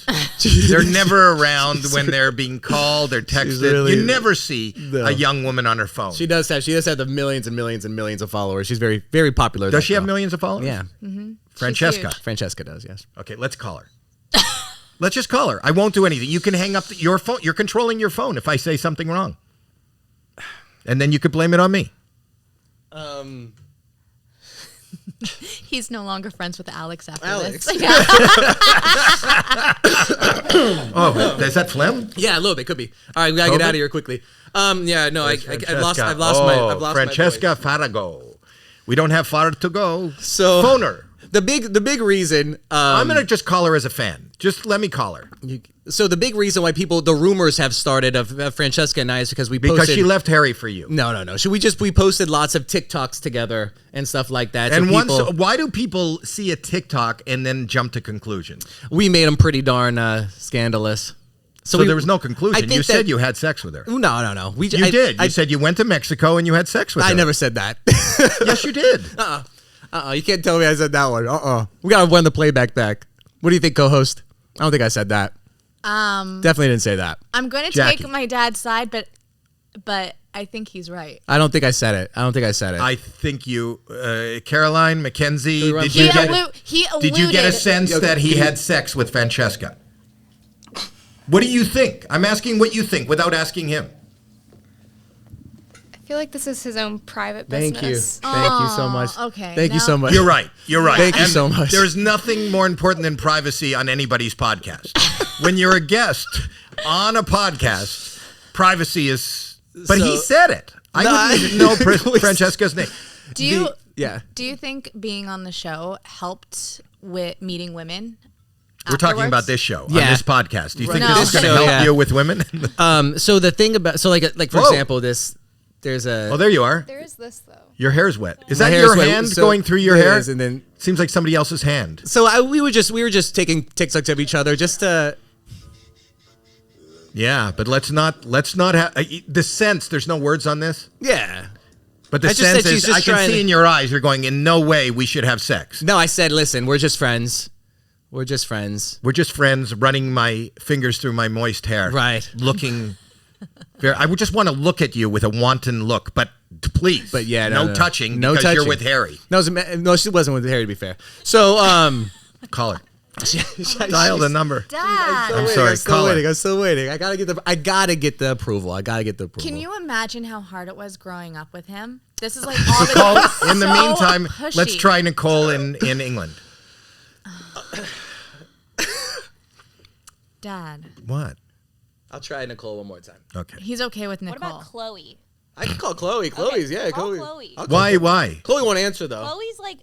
They're never around when they're being called or texted. Really, you never see a young woman on her phone. She does have the millions and millions and millions of followers. She's very, very popular. Does she have millions of followers? Yeah. Mm-hmm. Francesca. Francesca does, yes. Okay, let's call her. Let's just call her. I won't do anything. You can hang up your phone. You're controlling your phone if I say something wrong. And then you could blame it on me. He's no longer friends with Alex after Alex. this. Oh, is that phlegm? Yeah, a little bit, could be. All right, we gotta get out of here quickly. Yeah, no, I've lost Francesca Farago. We don't have far to go. So phone her. The big reason I'm gonna just call her as a fan. Just let me call her. So the big reason why the rumors have started of Francesca and I is because because she left Harry for you. No. We posted lots of TikToks together and stuff like that. And why do people see a TikTok and then jump to conclusions? We made them pretty darn scandalous. So there was no conclusion. You said you had sex with her. No. You did. You said you went to Mexico and you had sex with her. I never said that. Yes, you did. You can't tell me I said that one. We gotta run the playback back. What do you think, co-host? I don't think I said that. Definitely didn't say that. I'm going to take my dad's side, but I think he's right. I don't think I said it. I think you, Caroline, Mackenzie, did he you get a sense that he had sex with Francesca? What do you think? I'm asking what you think without asking him. I feel like this is his own private Thank business. Thank you so much. Okay. Thank you so much. You're right. Thank you so much. There's nothing more important than privacy on anybody's podcast. When you're a guest on a podcast, privacy is... But he said it. I wouldn't even know Francesca's name. Do you think being on the show helped with meeting women? We're talking about this show on this podcast. Do you think No. this is going to help you with women? So the thing about for example, there's a there you are. There is this though. Your hair's wet. Is My that hair's your wet. hand So going through your it hair? is, and then seems like somebody else's hand. So we were just taking TikToks of each other just to. Yeah, but let's not have the sense. There's no words on this. Yeah. But the sense is, I can see in your eyes, you're going, in no way we should have sex. No, I said, listen, we're just friends. We're just friends. We're just friends, running my fingers through my moist hair. Right. Looking. I would just want to look at you with a wanton look, but please. But yeah, no touching because you're with Harry. No, she wasn't with Harry, to be fair. So, call her. Dial the number. Dad. I'm sorry. I'm still waiting. I gotta get the approval. Can you imagine how hard it was growing up with him? This is like all the in the meantime, let's try Nicole in England. Dad. What? I'll try Nicole one more time. Okay. He's okay with Nicole. What about Chloe? I can call Chloe. Chloe's Chloe. Why? Chloe won't answer though. Chloe's like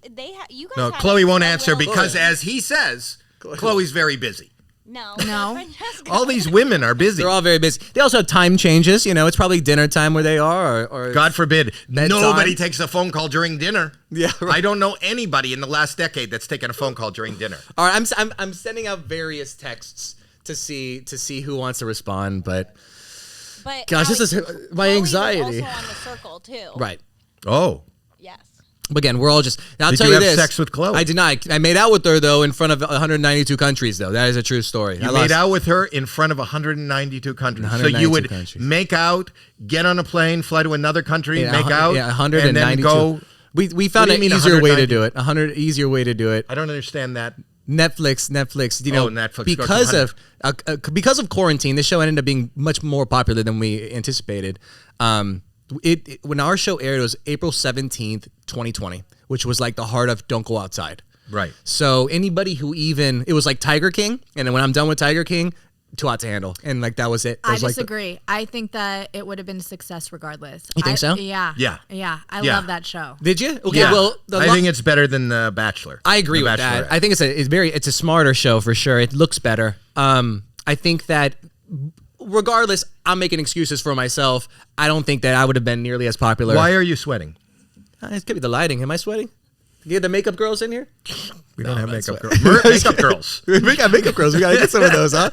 you guys. No, have Chloe a won't answer little- because, as he says, Chloe's very busy. No. Francesca. All these women are busy. They're all very busy. They also have time changes. You know, it's probably dinner time where they are, or God forbid, bedtime. nobody takes a phone call during dinner. Yeah, right. I don't know anybody in the last decade that's taken a phone call during dinner. All right, I'm sending out various texts to see who wants to respond, but gosh, this is my Chloe anxiety. Was also on the circle too. Right. Oh. Yes. But again, we're all just. I'll Did tell you you have this. sex with Chloe? I did not. I made out with her though in front of 192 countries. Though that is a true story. You made out with her in front of 192 countries. So you would make out, get on a plane, fly to another country, make out, 192. and then go. We found an easier way to do it. 100 easier way to do it. I don't understand that. Netflix. You know, Netflix because of quarantine, the show ended up being much more popular than we anticipated. When our show aired, it was April 17th, 2020, which was like the heart of Don't Go Outside. Right. So anybody who it was like Tiger King, and then when I'm done with Tiger King, Too Hot to Handle, and like that was it. I disagree. I think that it would have been a success regardless. You think so? Yeah. I love that show. Did you? Okay. Yeah. Well, I think it's better than The Bachelor. I agree with that. I think it's a smarter show for sure. It looks better. I think that regardless, I'm making excuses for myself. I don't think that I would have been nearly as popular. Why are you sweating? It could be the lighting. Am I sweating? You get the makeup girls in here? We don't have makeup girls. Makeup girls. We got makeup girls. We got to get some of those, huh?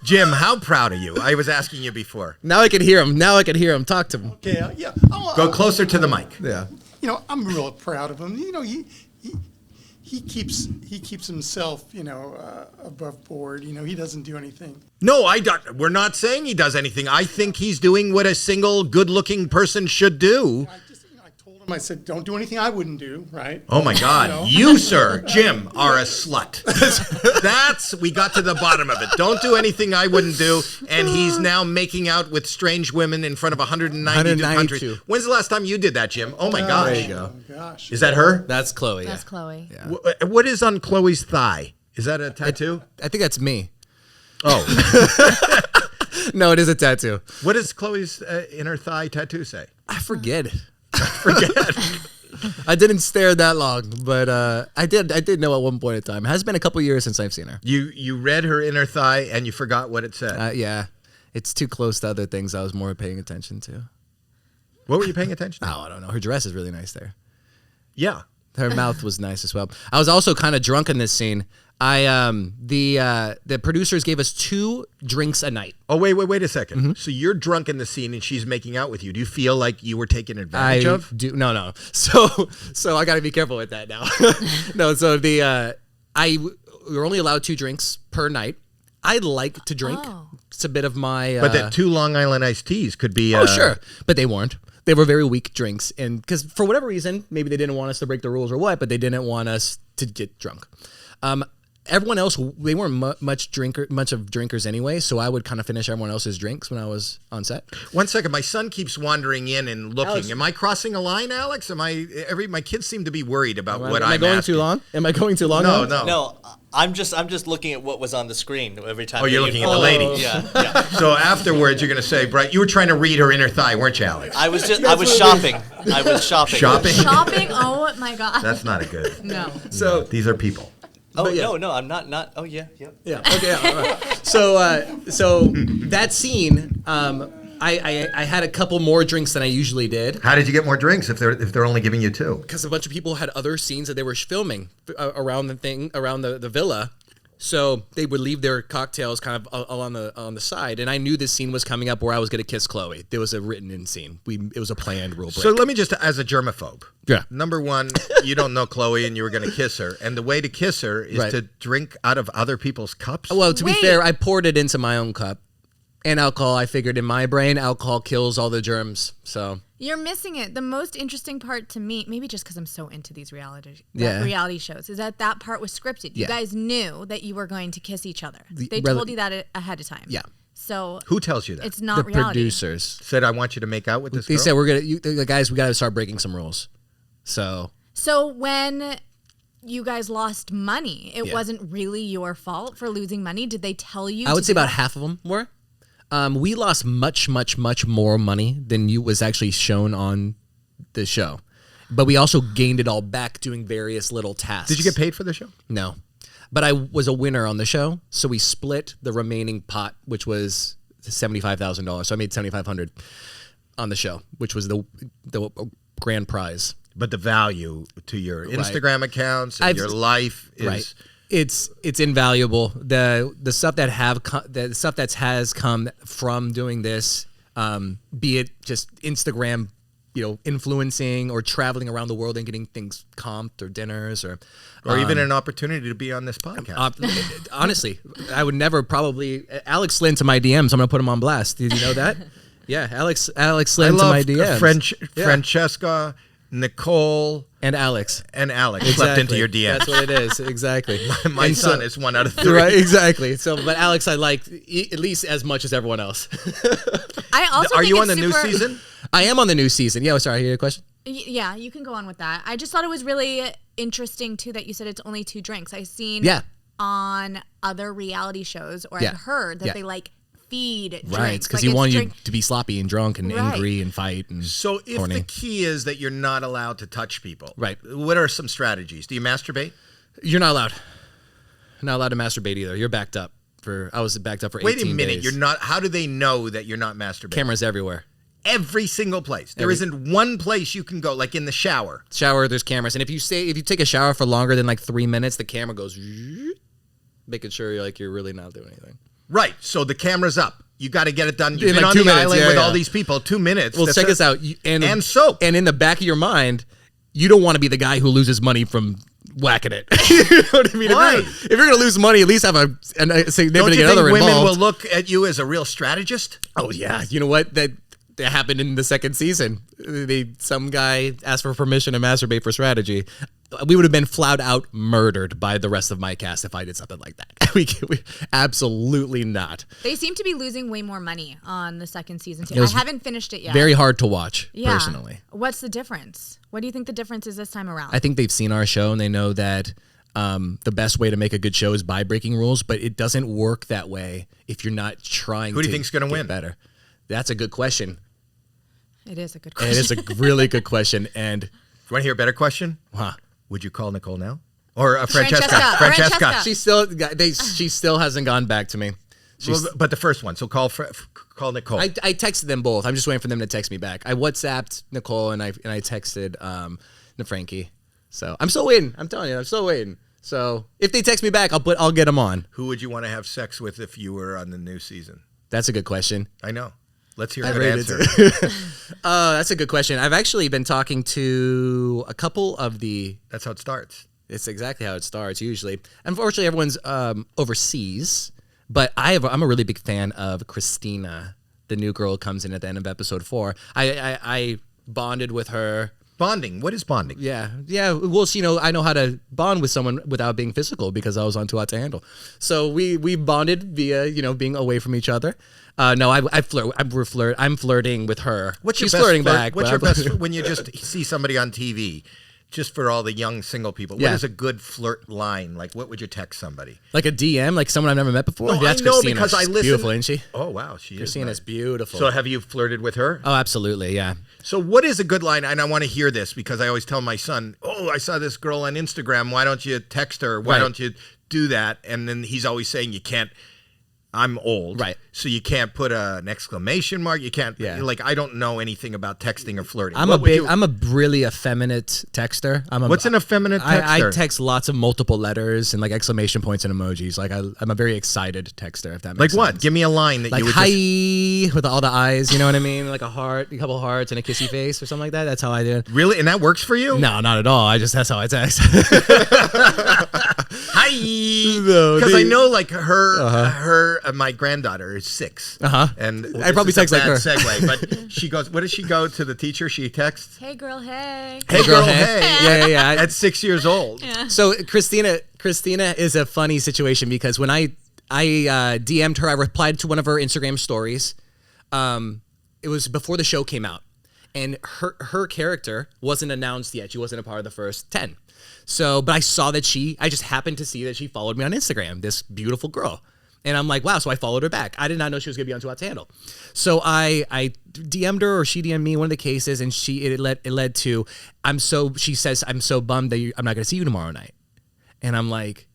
Jim, how proud are you? I was asking you before. Now I can hear him. Talk to him. Okay, yeah. Go closer to the mic. Yeah. You know, I'm real proud of him. You know, he keeps himself, above board. You know, he doesn't do anything. No, we're not saying he does anything. I think he's doing what a single good-looking person should do. I told him, I said, don't do anything I wouldn't do, right? Oh my God, you, sir, Jim, are a slut. We got to the bottom of it. Don't do anything I wouldn't do, and he's now making out with strange women in front of 192 countries. When's the last time you did that, Jim? Oh my gosh. There you go. Oh, gosh. Is that her? That's Chloe. That's Chloe. Yeah. What is on Chloe's thigh? Is that a tattoo? I think that's me. Oh. No, it is a tattoo. What does Chloe's inner thigh tattoo say? I forget. I didn't stare that long, but I did know at one point in time. It has been a couple years since I've seen her. You read her inner thigh and you forgot what it said. Yeah, it's too close to other things I was more paying attention to. What were you paying attention to? Oh, I don't know. Her dress is really nice there. Yeah. Her mouth was nice as well. I was also kind of drunk in this scene. The producers gave us 2 drinks a night. Oh, wait a second. Mm-hmm. So you're drunk in the scene and she's making out with you. Do you feel like you were taken advantage of? No. So I got to be careful with that now. No, so we were only allowed 2 drinks per night. I like to drink. Oh. It's a bit of my. But that 2 Long Island iced teas could be. Oh, sure. But they weren't. They were very weak drinks. And because for whatever reason, maybe they didn't want us to break the rules or what, but they didn't want us to get drunk. Everyone else, they weren't much of drinkers anyway, so I would kind of finish everyone else's drinks when I was on set. One second, my son keeps wandering in and looking. Alex, am I crossing a line, Alex? My kids seem to be worried about what I'm asking. Am I going too long? Am I going too long? No. I'm just looking at what was on the screen every time. Oh, you're looking at the lady. Yeah. So afterwards, you're going to say, Bright, you were trying to read her inner thigh, weren't you, Alex? I was shopping. Shopping? Shopping? Oh my God. That's not a good. No. So these are people. Oh no, I'm not. Oh yeah. Yeah. Okay. All right. So that scene, I had a couple more drinks than I usually did. How did you get more drinks if they're only giving you 2? Because a bunch of people had other scenes that they were filming around the villa. So they would leave their cocktails kind of on the side, and I knew this scene was coming up where I was going to kiss Chloe. There was a written-in scene. It was a planned rule break. So let me just, as a germaphobe, yeah. Number 1, you don't know Chloe, and you were going to kiss her, and the way to kiss her is to drink out of other people's cups. Well, to be fair, I poured it into my own cup, and alcohol. I figured in my brain, alcohol kills all the germs. So. You're missing it. The most interesting part to me, maybe just because I'm so into these reality shows, is that part was scripted. You guys knew that you were going to kiss each other. They told you that ahead of time. Yeah. So who tells you that? It's not the reality. producers said, "I want you to make out with this." They girl? said, guys, we got to start breaking some rules. So when you guys lost money, it wasn't really your fault for losing money. Did they tell you? I would say about half of them were. We lost much, much, much more money than was actually shown on the show. But we also gained it all back doing various little tasks. Did you get paid for the show? No. But I was a winner on the show, so we split the remaining pot, which was $75,000. So I made $7,500 on the show, which was the grand prize. But the value to your Instagram accounts and your life is... Right. It's invaluable. The stuff that has come from doing this, be it just Instagram influencing or traveling around the world and getting things comped or dinners or even an opportunity to be on this podcast. Honestly, I would never probably. Alex slid into my DMs. I'm going to put him on blast. Did you know that? Yeah, Alex slid into my DMs. Francesca, Nicole, and Alex slept into your DMs. That's what it is. Exactly. My son is 1 out of 3. Right, exactly. So, but Alex, I like at least as much as everyone else. I also Are think you it's on the new season? I am on the new season. Yeah, sorry, I hear your question. Yeah, you can go on with that. I just thought it was really interesting too that you said it's only 2 drinks. I've seen on other reality shows, or I've heard that they feed drinks. Right, because he wanted you to be sloppy and drunk and angry and fight. And so if horny. the key is that you're not allowed to touch people, right? What are some strategies? Do you masturbate? You're not allowed. Not allowed to masturbate either. You're backed up I was backed up for 18 days. Wait a minute, you're not. How do they know that you're not masturbating? Cameras everywhere. Every single place. There isn't one place you can go, like in the shower. There's cameras, and if you take a shower for longer than 3 minutes, the camera goes, making sure you're really not doing anything. Right. So the camera's up. You got to get it done. You've been on 2 the minutes, island with all these people. 2 minutes. Well, check this out. And soap. And in the back of your mind, you don't want to be the guy who loses money from whacking it. You know what I mean? Why? If you're going to lose money, at least have a significant Don't you other think women involved. will look at you as a real strategist? Oh, yeah. You know what? That happened in the second season. Some guy asked for permission to masturbate for strategy. We would have been flat out murdered by the rest of my cast if I did something like that. We absolutely not. They seem to be losing way more money on the second season too. I haven't finished it yet. Very hard to watch, personally. What's the difference? What do you think the difference is this time around? I think they've seen our show and they know that the best way to make a good show is by breaking rules, but it doesn't work that way if you're not trying to. Who do you think's going to win? Better. That's a good question. It is a good question. It is a really good question. And you want to hear a better question? Huh? Would you call Nicole now? Or Francesca? She still hasn't gone back to me. But the first one. So call Nicole. I texted them both. I'm just waiting for them to text me back. I WhatsApped Nicole and I texted Frankie. So I'm still waiting. I'm telling you, I'm still waiting. So if they text me back, I'll get them on. Who would you want to have sex with if you were on the new season? That's a good question. I know. Let's hear an answer. That's a good question. I've actually been talking to a couple of the... That's how it starts. It's exactly how it starts, usually. Unfortunately, everyone's overseas, but I'm a really big fan of Christina, the new girl who comes in at the end of episode 4. I bonded with her. Bonding? What is bonding? Yeah. Well, I know how to bond with someone without being physical because I was on Too Hot to Handle. So we bonded via, being away from each other. No, I flirt. I'm flirting with her. She's flirting back. What's your best when you just see somebody on TV? Just for all the young single people, what is a good flirt line? Like, what would you text somebody? Like a DM, like someone I've never met before. No, that's I know Christina. because I listen. Beautiful, isn't she? Oh wow, Christina's beautiful. So have you flirted with her? Oh, absolutely, yeah. So what is a good line? And I want to hear this because I always tell my son, "Oh, I saw this girl on Instagram. Why don't you text her? Why don't you do that?" And then he's always saying, "You can't." I'm old, right? So you can't put an exclamation mark. You can't, I don't know anything about texting or flirting. I'm a really effeminate texter. What's an effeminate texter? I text lots of multiple letters and like exclamation points and emojis. Like I'm a very excited texter. If that makes sense. Like what? Give me a line that you would hi with all the eyes. You know what I mean? Like a heart, a couple hearts, and a kissy face or something like that. That's how I do it. Really? And that works for you? No, not at all. That's how I text. Hi. Because I know like her. My granddaughter is 6. And I probably text like her. Segue, but she goes. What does she go to the teacher? She texts. Hey girl, hey. Hey girl, hey. Yeah. At 6 years old. Yeah. So Christina is a funny situation because when I DM'd her, I replied to one of her Instagram stories. It was before the show came out, and her character wasn't announced yet. She wasn't a part of the first 10. So, but I saw that I just happened to see that she followed me on Instagram. This beautiful girl. And I'm like, wow, so I followed her back. I did not know she was going to be on Too Hot to Handle. So I DM'd her, or she DM'd me, one of the cases, and it led to, she says, I'm so bummed that I'm not going to see you tomorrow night. And I'm like,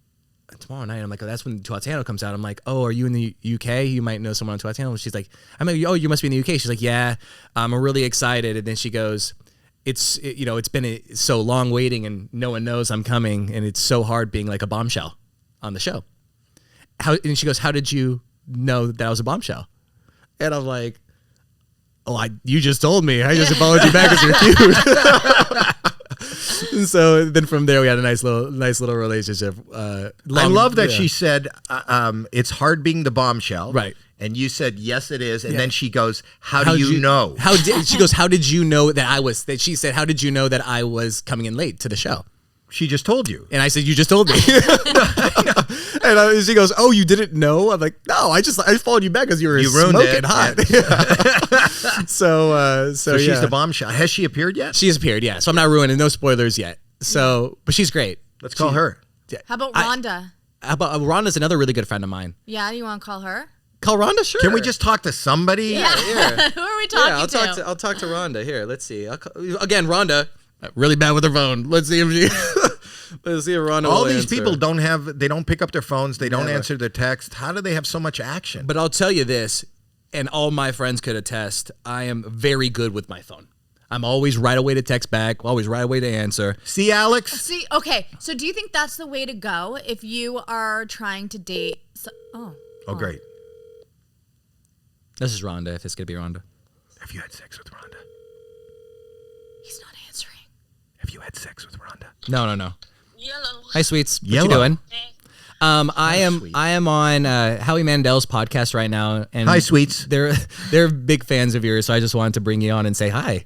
tomorrow night? I'm like, oh, that's when Too Hot to Handle comes out. I'm like, oh, are you in the UK? You might know someone on Too Hot to Handle. She's like, I'm like, oh, you must be in the UK. She's like, yeah, I'm really excited. And then she goes, it's been so long waiting and no one knows I'm coming. And it's so hard being like a bombshell on the show. And she goes, how did you know that I was a bombshell? And I'm like, you just told me. I just followed you back because you're cute. And so then from there we had a nice little relationship. I love that she said it's hard being the bombshell, right? And you said yes, it is. And then she goes, "How do you know?" She goes, "How did you know that I was?" That she said, "How did you know that I was coming in late to the show?" She just told you. And I said, "You just told me." And she goes, "Oh, you didn't know?" I'm like, "No, I followed you back because you were smoking hot." Yeah. So she's the bombshell. Has she appeared yet? She has appeared, yeah. So I'm not ruining no spoilers yet. So, but she's great. Let's call her. Yeah. How about Rhonda? Rhonda's another really good friend of mine. Yeah, do you want to call her? Call Rhonda, sure. Can we just talk to somebody? Yeah. Who are we talking to? I'll talk to Rhonda. Here, let's see. Again, Rhonda, really bad with her phone. Let's see if Rhonda All will these answer. people they don't pick up their phones. They don't answer their text. How do they have so much action? But I'll tell you this, and all my friends could attest, I am very good with my phone. I'm always right away to text back, always right away to answer. See, Alex? Okay. So do you think that's the way to go if you are trying to date? Oh, great. This is Rhonda, if it's going to be Rhonda. Have you had sex with Rhonda? He's not answering. Have you had sex with Rhonda? No. Yellow. Hi, sweets. Yellow. What you doing? I am on Howie Mandel's podcast right now. And hi, sweets. They're big fans of yours, so I just wanted to bring you on and say hi.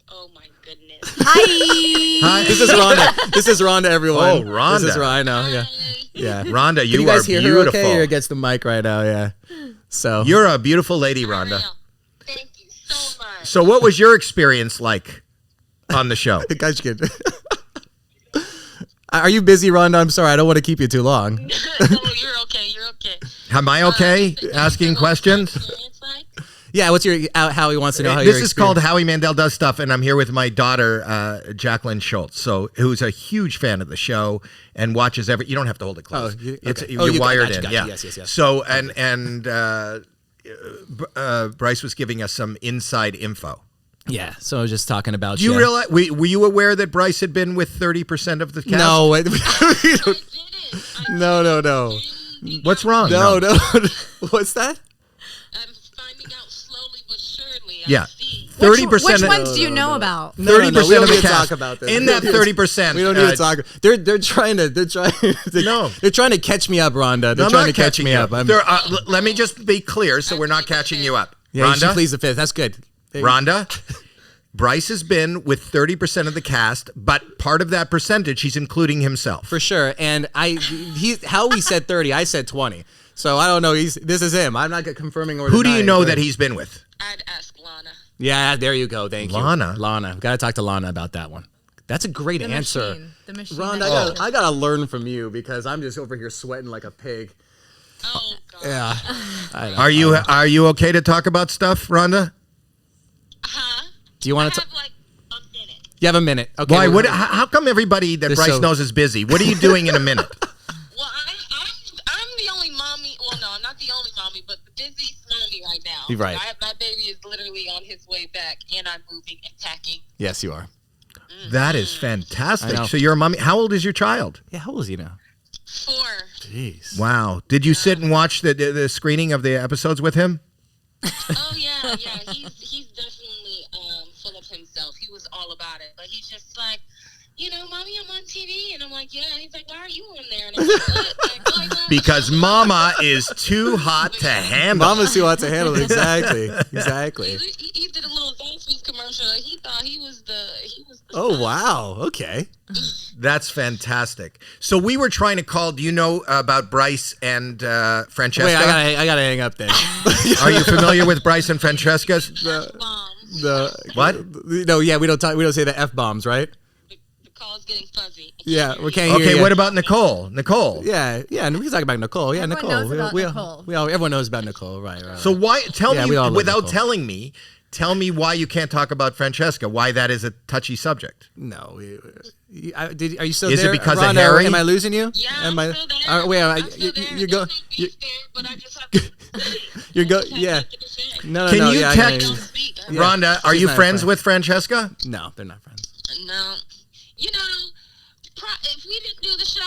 Oh my goodness. Hi. This is Rhonda. This is Rhonda, everyone. Oh, Rhonda. This is Rhonda. I know. Yeah. Yeah. Rhonda, you guys are hear beautiful. Her okay? Or against the mic right now, yeah. So you're a beautiful lady, Rhonda. Thank you so much. So what was your experience like on the show? Guys, kid. Are you busy, Rhonda? I'm sorry. I don't want to keep you too long. No, you're okay. You're okay. Am I okay asking questions? Yeah, what's your Howie wants to know how this is called Howie Mandel Does Stuff, and I'm here with my daughter, Jacqueline Schultz, who's a huge fan of the show and watches every. You don't have to hold it close. You're wired in. Yeah. Yes. So Bryce was giving us some inside info. Yeah, so I was just talking about. Do you realize? Were you aware that Bryce had been with 30% of the cast? No, no. What's wrong? No. What's that? I'm finding out slowly but surely. Yeah. 30%. Which ones do you know about? 30% of the cast. Talk about this. In that 30%, we don't need to talk. They're trying to catch me up, Rhonda. They're trying to catch me up. Let me just be clear, so we're not catching you up. Yeah, Rhonda, please the fifth. That's good. Rhonda, Bryce has been with 30% of the cast, but part of that percentage, he's including himself. For sure. And Howie said 30, I said 20. So I don't know. This is him. I'm not confirming or Who do you denying, know but that he's been with? I'd ask Lana. Yeah, there you go. Thank you. Lana. Got to talk to Lana about that one. That's a great answer. The machine. Rhonda, I got to learn from you because I'm just over here sweating like a pig. Oh, God. Yeah. Are you okay to talk about stuff, Rhonda? Huh? Do you want to? I have like a minute. You have a minute. Okay. Why? How come everybody that Bryce knows is busy? What are you doing in a minute? Well, I'm the only mommy. Well, no, I'm not the only mommy, but the busiest mommy right now. You're right. My baby is literally on his way back, and I'm moving and packing. Yes, you are. That is fantastic. So you're a mommy. How old is your child? Yeah, how old is he now? 4. Jeez. Wow. Did you sit and watch the screening of the episodes with him? Oh yeah. He's definitely full of himself. He was all about it, but he's just like, Mommy, I'm on TV, and I'm like, yeah. And he's like, why are you on there? And I'm like, what? Because Mama is too hot to handle. Mama's too hot to handle. Exactly. He did a little Zaxby's commercial. He thought he was the. Oh wow. Okay. That's fantastic. So we were trying to call. Do you know about Bryce and Francesca? Wait, I gotta hang up then. Are you familiar with Bryce and Francesca's? What? No, yeah, we don't say the F bombs, right? The call's getting fuzzy. Yeah, we can't hear you. Okay, what about Nicole? Yeah, we can talk about Nicole. Yeah, Everyone knows about Nicole. Everyone knows about Nicole, right. So why? Tell me without Nicole. telling me. Tell me why you can't talk about Francesca. Why that is a touchy subject? No. Are you still is there? Is it because Rhonda, of Harry? Am I losing you? Yeah, I'm still there. Wait, I'm still there. You go. But I just have to. You go. Yeah. No. Can you yeah, text Rhonda? Are you friends with Francesca? No, they're not friends. No. If we didn't do the show,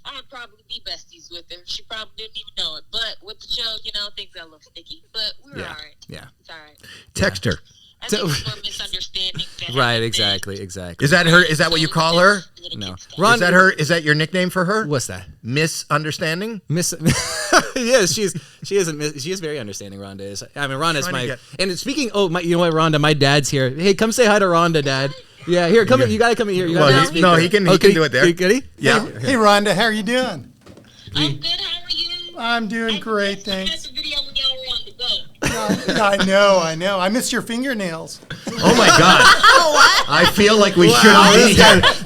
I'd probably be besties with her. She probably didn't even know it. But with the show, things got a little sticky. But we're all right. Yeah. It's all right. Text her. I think we're misunderstanding. Right, exactly. Is that her? Is that what you call her? No. Is that her? Is that your nickname for her? What's that? Misunderstanding? Yes, she is very understanding. Rhonda is. I mean, Rhonda's and speaking. You know what, Rhonda? My dad's here. Hey, come say hi to Rhonda, Dad. Yeah, here, come in. You gotta come in here. You gotta he can do it there. He can? Yeah. Hey, Rhonda, how are you doing? I'm good. How are you? I'm doing great, thanks. I had the video when y'all were on the go. I know. I missed your fingernails. Oh my God! I feel like we should.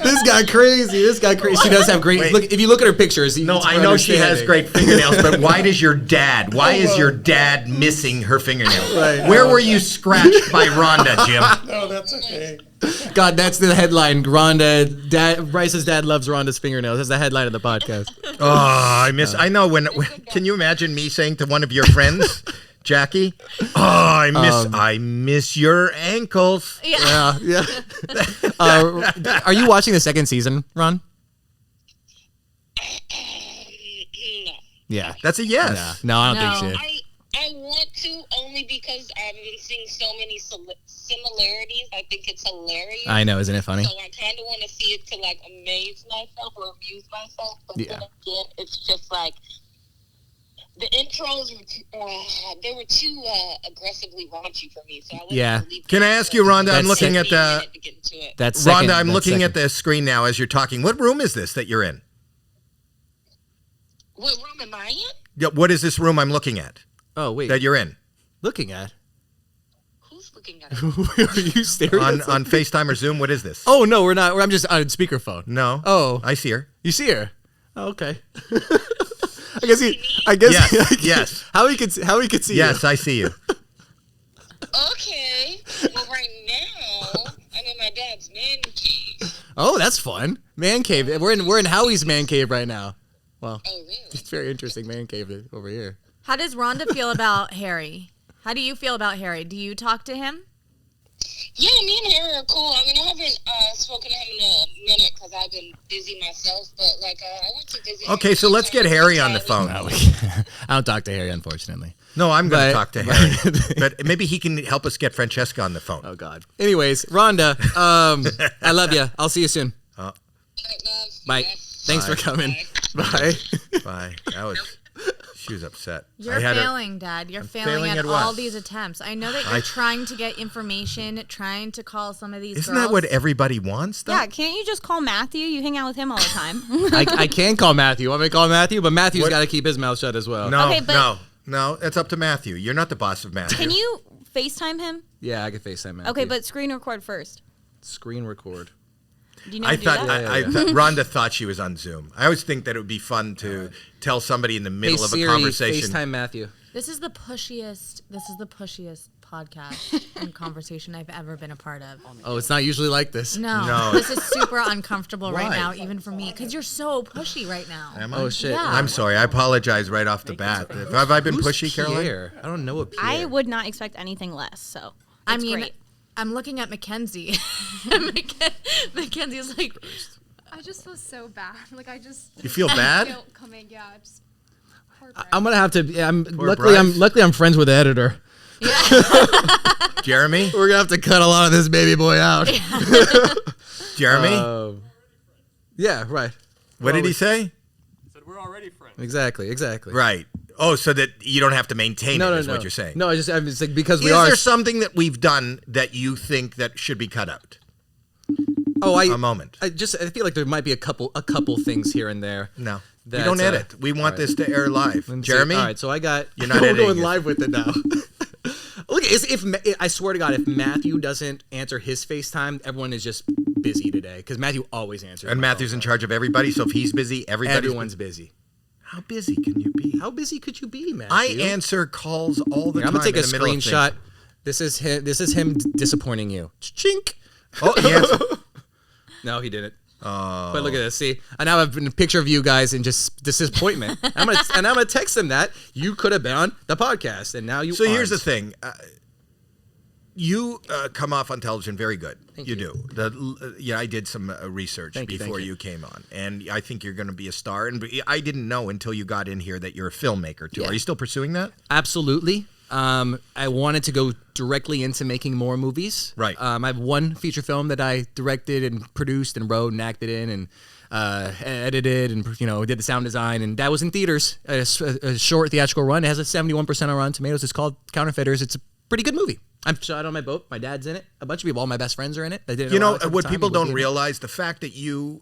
This guy crazy. She does have great. Look, if you look at her pictures. No, I know she has great fingernails, but why does your dad? Why is your dad missing her fingernails? Right. Where were you scratched by Rhonda, Jim? No, that's okay. God, that's the headline. Bryce's dad loves Rhonda's fingernails. That's the headline of the podcast. Oh, I know when. Can you imagine me saying to one of your friends? Jackie, I miss your ankles. Yeah. Are you watching the second season, Ron? No. Yeah, that's a yes. No, I don't think so. I want to only because I've been seeing so many similarities. I think it's hilarious. I know, isn't it funny? So I kind of want to see it to like amaze myself or amuse myself. But then again, it's just like. The intros were too aggressively raunchy for me, so I wasn't believe. Can I ask you, Rhonda? I'm looking at the. Rhonda, I'm looking at the screen now as you're talking. What room is this that you're in? What room am I in? Yeah. What is this room I'm looking at? Oh wait, that you're in. Looking at. Who's looking at? Are you staring on FaceTime or Zoom? What is this? Oh no, we're not. I'm just on speakerphone. No. Oh, I see her. You see her? Oh, okay. I guess. Yes. Howie could see you. Yes, I see you. Okay. Well, right now I'm in my dad's man cave. Oh, that's fun. Man cave. We're in Howie's man cave right now. Well, oh really? It's very interesting man cave over here. How does Rhonda feel about Harry? How do you feel about Harry? Do you talk to him? Yeah, me and Harry are cool. I mean, I haven't spoken to him in a minute because I've been busy myself. But I went to visit. Okay, so let's get Harry on the phone. I don't talk to Harry, unfortunately. No, I'm going to talk to Harry. But maybe he can help us get Francesca on the phone. Oh God. Anyways, Rhonda, I love you. I'll see you soon. Bye. Thanks for coming. Bye. Bye. She was upset. You're failing, Dad. You're failing at all these attempts. I know that you're trying to get information, trying to call some of these Isn't girls. that what everybody wants, though? Yeah, can't you just call Matthew? You hang out with him all the time. I can call Matthew. Want me to call Matthew? But Matthew's got to keep his mouth shut as well. No, it's up to Matthew. You're not the boss of Matthew. Can you FaceTime him? Yeah, I can FaceTime Matthew. Okay, but screen record first. Screen record. Do you know how to do that? I thought Rhonda thought she was on Zoom. I always think that it would be fun to tell somebody in the middle of a conversation. FaceTime Matthew. This is the pushiest podcast and conversation I've ever been a part of. Oh, it's not usually like this. No. This is super uncomfortable right now, even for me, because you're so pushy right now. Am I? Oh shit! Yeah. I'm sorry. I apologize right off the bat. Have I been pushy, Caroline? Pierre? I don't know what Pierre. I would not expect anything less. So great. I'm looking at Mackenzie. Mackenzie's like, I just feel so bad. You feel bad? Guilt coming, yeah. Just I'm gonna have to. Luckily I'm friends with the editor. Yeah. Jeremy, we're gonna have to cut a lot of this baby boy out. Jeremy. Yeah. Right. What did he say? He said we're already friends. Exactly. Right. Oh, so that you don't have to maintain it is what you're saying. No, it's like because we Is are. there something that we've done that you think that should be cut out? A moment. I feel like there might be a couple things here and there. No, we don't edit. We want this to air live. Jeremy, all right. So I got. You're not we're editing going live with it now. Look, if I swear to God, if Matthew doesn't answer his FaceTime, everyone is just busy today because Matthew always answers. And Matthew's in charge of everybody, so if he's busy, everyone's busy. How busy can you be? How busy could you be, Matthew? I answer calls all the time. I'm gonna take a screenshot. This is him disappointing you. Chink. Oh, he answered. No, he didn't. Oh. But look at this. See, I now have a picture of you guys in just disappointment. I'm gonna text them that you could have been on the podcast, and now you. So here's the thing. You come off on television very good. Thank you do. I did some research before you came on, and I think you're going to be a star. And I didn't know until you got in here that you're a filmmaker too. Yeah. Are you still pursuing that? Absolutely. I wanted to go directly into making more movies. Right. I have one feature film that I directed and produced and wrote and acted in and edited and did the sound design, and that was in theaters. A short theatrical run. It has a 71% on Rotten Tomatoes. It's called Counterfeiters. It's a pretty good movie. I'm shot on my boat. My dad's in it. A bunch of people. All my best friends are in it. I didn't know what people don't realize, the fact that you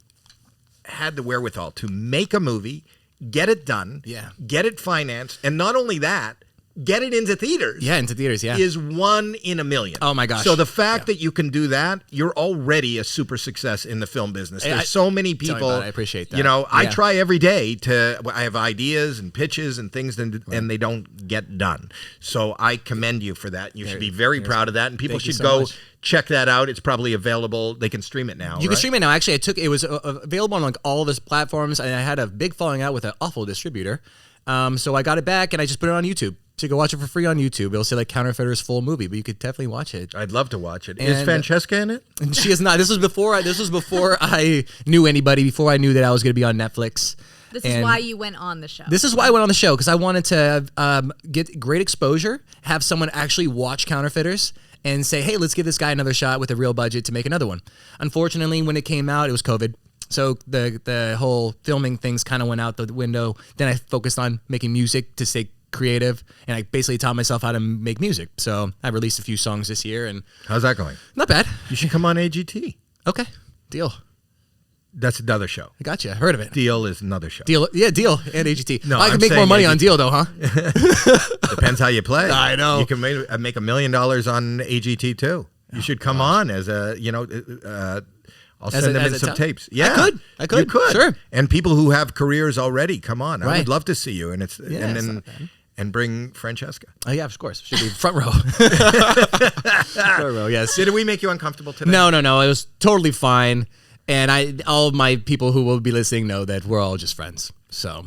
had the wherewithal to make a movie, get it done, get it financed, and not only that, get it into theaters. Yeah, into theaters, yeah. Is 1 in a million. Oh my gosh. So the fact that you can do that, you're already a super success in the film business. There's so many people. I appreciate that. I try every day I have ideas and pitches and things and they don't get done. So I commend you for that. You should be very proud of that, and people should go check that out. It's probably available. They can stream it now. You can stream it now. Actually, it was available on like all of the platforms, and I had a big falling out with an awful distributor. So I got it back and I just put it on YouTube. So you can watch it for free on YouTube. It'll say like Counterfeiters full movie, but you could definitely watch it. I'd love to watch it. Is Francesca in it? And she is not. This was before I knew anybody. Before I knew that I was going to be on Netflix. This is why you went on the show. This is why I went on the show, because I wanted to get great exposure, have someone actually watch Counterfeiters, and say, hey, let's give this guy another shot with a real budget to make another one. Unfortunately, when it came out, it was COVID. So the whole filming things kind of went out the window. Then I focused on making music to stay creative, and I basically taught myself how to make music. So I released a few songs this year. And how's that going? Not bad. You should come on AGT. Okay, deal. That's another show. I got you. I heard of it. Deal is another show. Deal and AGT. No, I can make more money on Deal though, huh? Depends how you play. I know. You can make $1 million on AGT too. You should come on as a I'll send them in some tapes. Yeah, I could. You could. Sure. And people who have careers already, come on. I would love to see you. And and bring Francesca. Oh yeah, of course. Should be front row. Front row. Yes. Did we make you uncomfortable today? No. It was totally fine. And all of my people who will be listening know that we're all just friends. So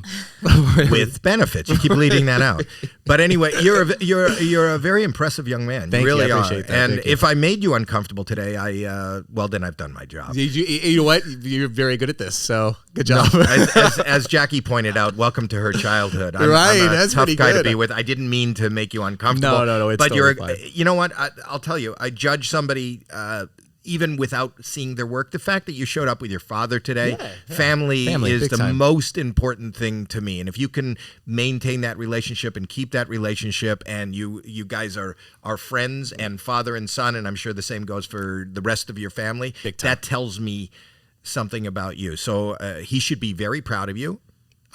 with benefits, you keep leading that out. But anyway, you're a very impressive young man. Thank you really I are. appreciate that. And if I made you uncomfortable today, then I've done my job. You know what? You're very good at this. So good job. No, as Jackie pointed out, welcome to her childhood. I'm a that's tough pretty guy good. to be with. I didn't mean to make you uncomfortable. No. It's but totally fine. You know what? I'll tell you. I judge somebody. Even without seeing their work, the fact that you showed up with your father today, family is the most important thing to me. And if you can maintain that relationship and keep that relationship, and you guys are friends and father and son, and I'm sure the same goes for the rest of your family, that tells me something about you. So he should be very proud of you.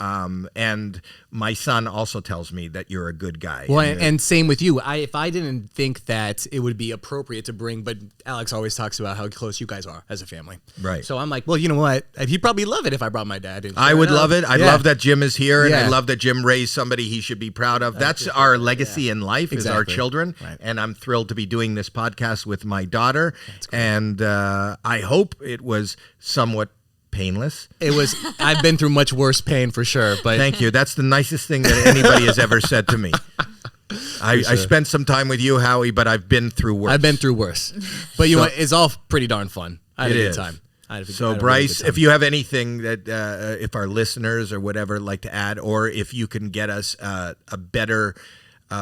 And my son also tells me that you're a good guy. Well, and same with you. If I didn't think that it would be appropriate to bring, but Alex always talks about how close you guys are as a family. Right. So I'm like, well, you know what? He'd probably love it if I brought my dad in. I would love it. I love that Jim is here, and I love that Jim raised somebody he should be proud of. That's our legacy in life, is our children. Right. And I'm thrilled to be doing this podcast with my daughter. And I hope it was somewhat painless. It was. I've been through much worse pain for sure. But thank you. That's the nicest thing that anybody has ever said to me. I spent some time with you, Howie, but I've been through worse. But you know what? It's all pretty darn fun. I had a good time. So Bryce, if you have anything that if our listeners or whatever like to add, or if you can get us a better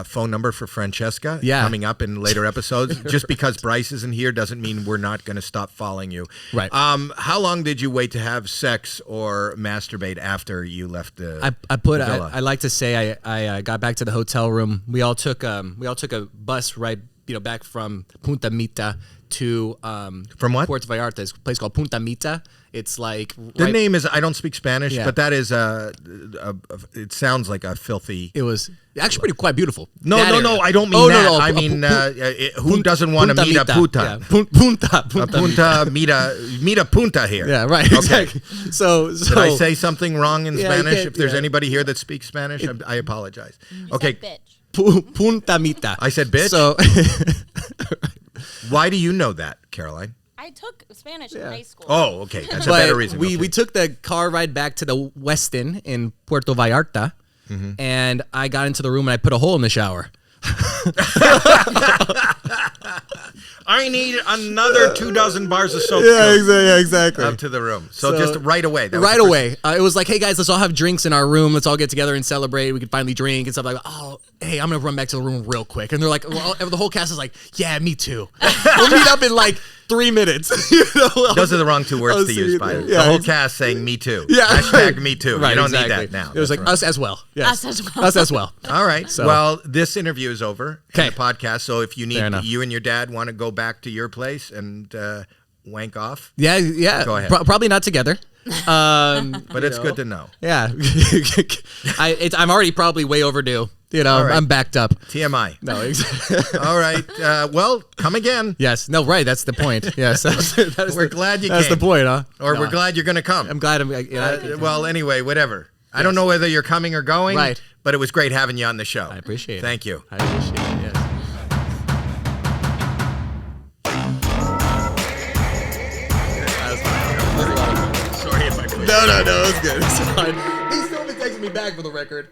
phone number for Francesca coming up in later episodes. Just because Bryce isn't here doesn't mean we're not going to stop following you. Right. How long did you wait to have sex or masturbate after you left the villa? I like to say I got back to the hotel room. We all took a bus back from Punta Mita to from what? Puerto Vallarta. It's a place called Punta Mita. It's like the name is, I don't speak Spanish, but that is it sounds like a filthy. It was actually quite beautiful. No, I don't mean that. No. I mean, who doesn't want to meet a puta? Punta, meet a punta here. Yeah, right. Okay. Exactly. So did I say something wrong in Spanish? If there's anybody here that speaks Spanish, I apologize. Okay. Punta Mita. I said bitch. So why do you know that, Caroline? I took Spanish in high school. Oh, okay. That's a better reason. We took the car ride back to the Westin in Puerto Vallarta, and I got into the room and I put a hole in the shower. I need another 24 bars of soap. Exactly. Up to the room. So just right away. Right away. It was like, hey guys, let's all have drinks in our room. Let's all get together and celebrate. We could finally drink and stuff like that. Oh, hey, I'm going to run back to the room real quick. And they're like, well, the whole cast is like, yeah, me too. We'll meet up in like 3 minutes. Those are the wrong two words to use, by the whole cast saying me too. Yeah. Hashtag me too. Right, you don't exactly. need that now. It was like us as well. Yes. Us as well. All right. So. Well, this interview is over. Okay. The podcast. So if you you and your dad want to go back to your place and wank off. Yeah. Go ahead. Probably not together. But it's good to know. Yeah. I'm already probably way overdue. Right. I'm backed up. TMI. No, exactly. All right. Well, come again. Yes. No, right. That's the point. Yes. We're glad you came. That's the point, huh? Or we're glad you're going to come. I'm glad well, anyway, whatever. I don't know whether you're coming or going. Right. But it was great having you on the show. I appreciate it. Thank you. I appreciate it, yes. Sorry if I pushed No, it's good. It's fine. He's still texting me back for the record.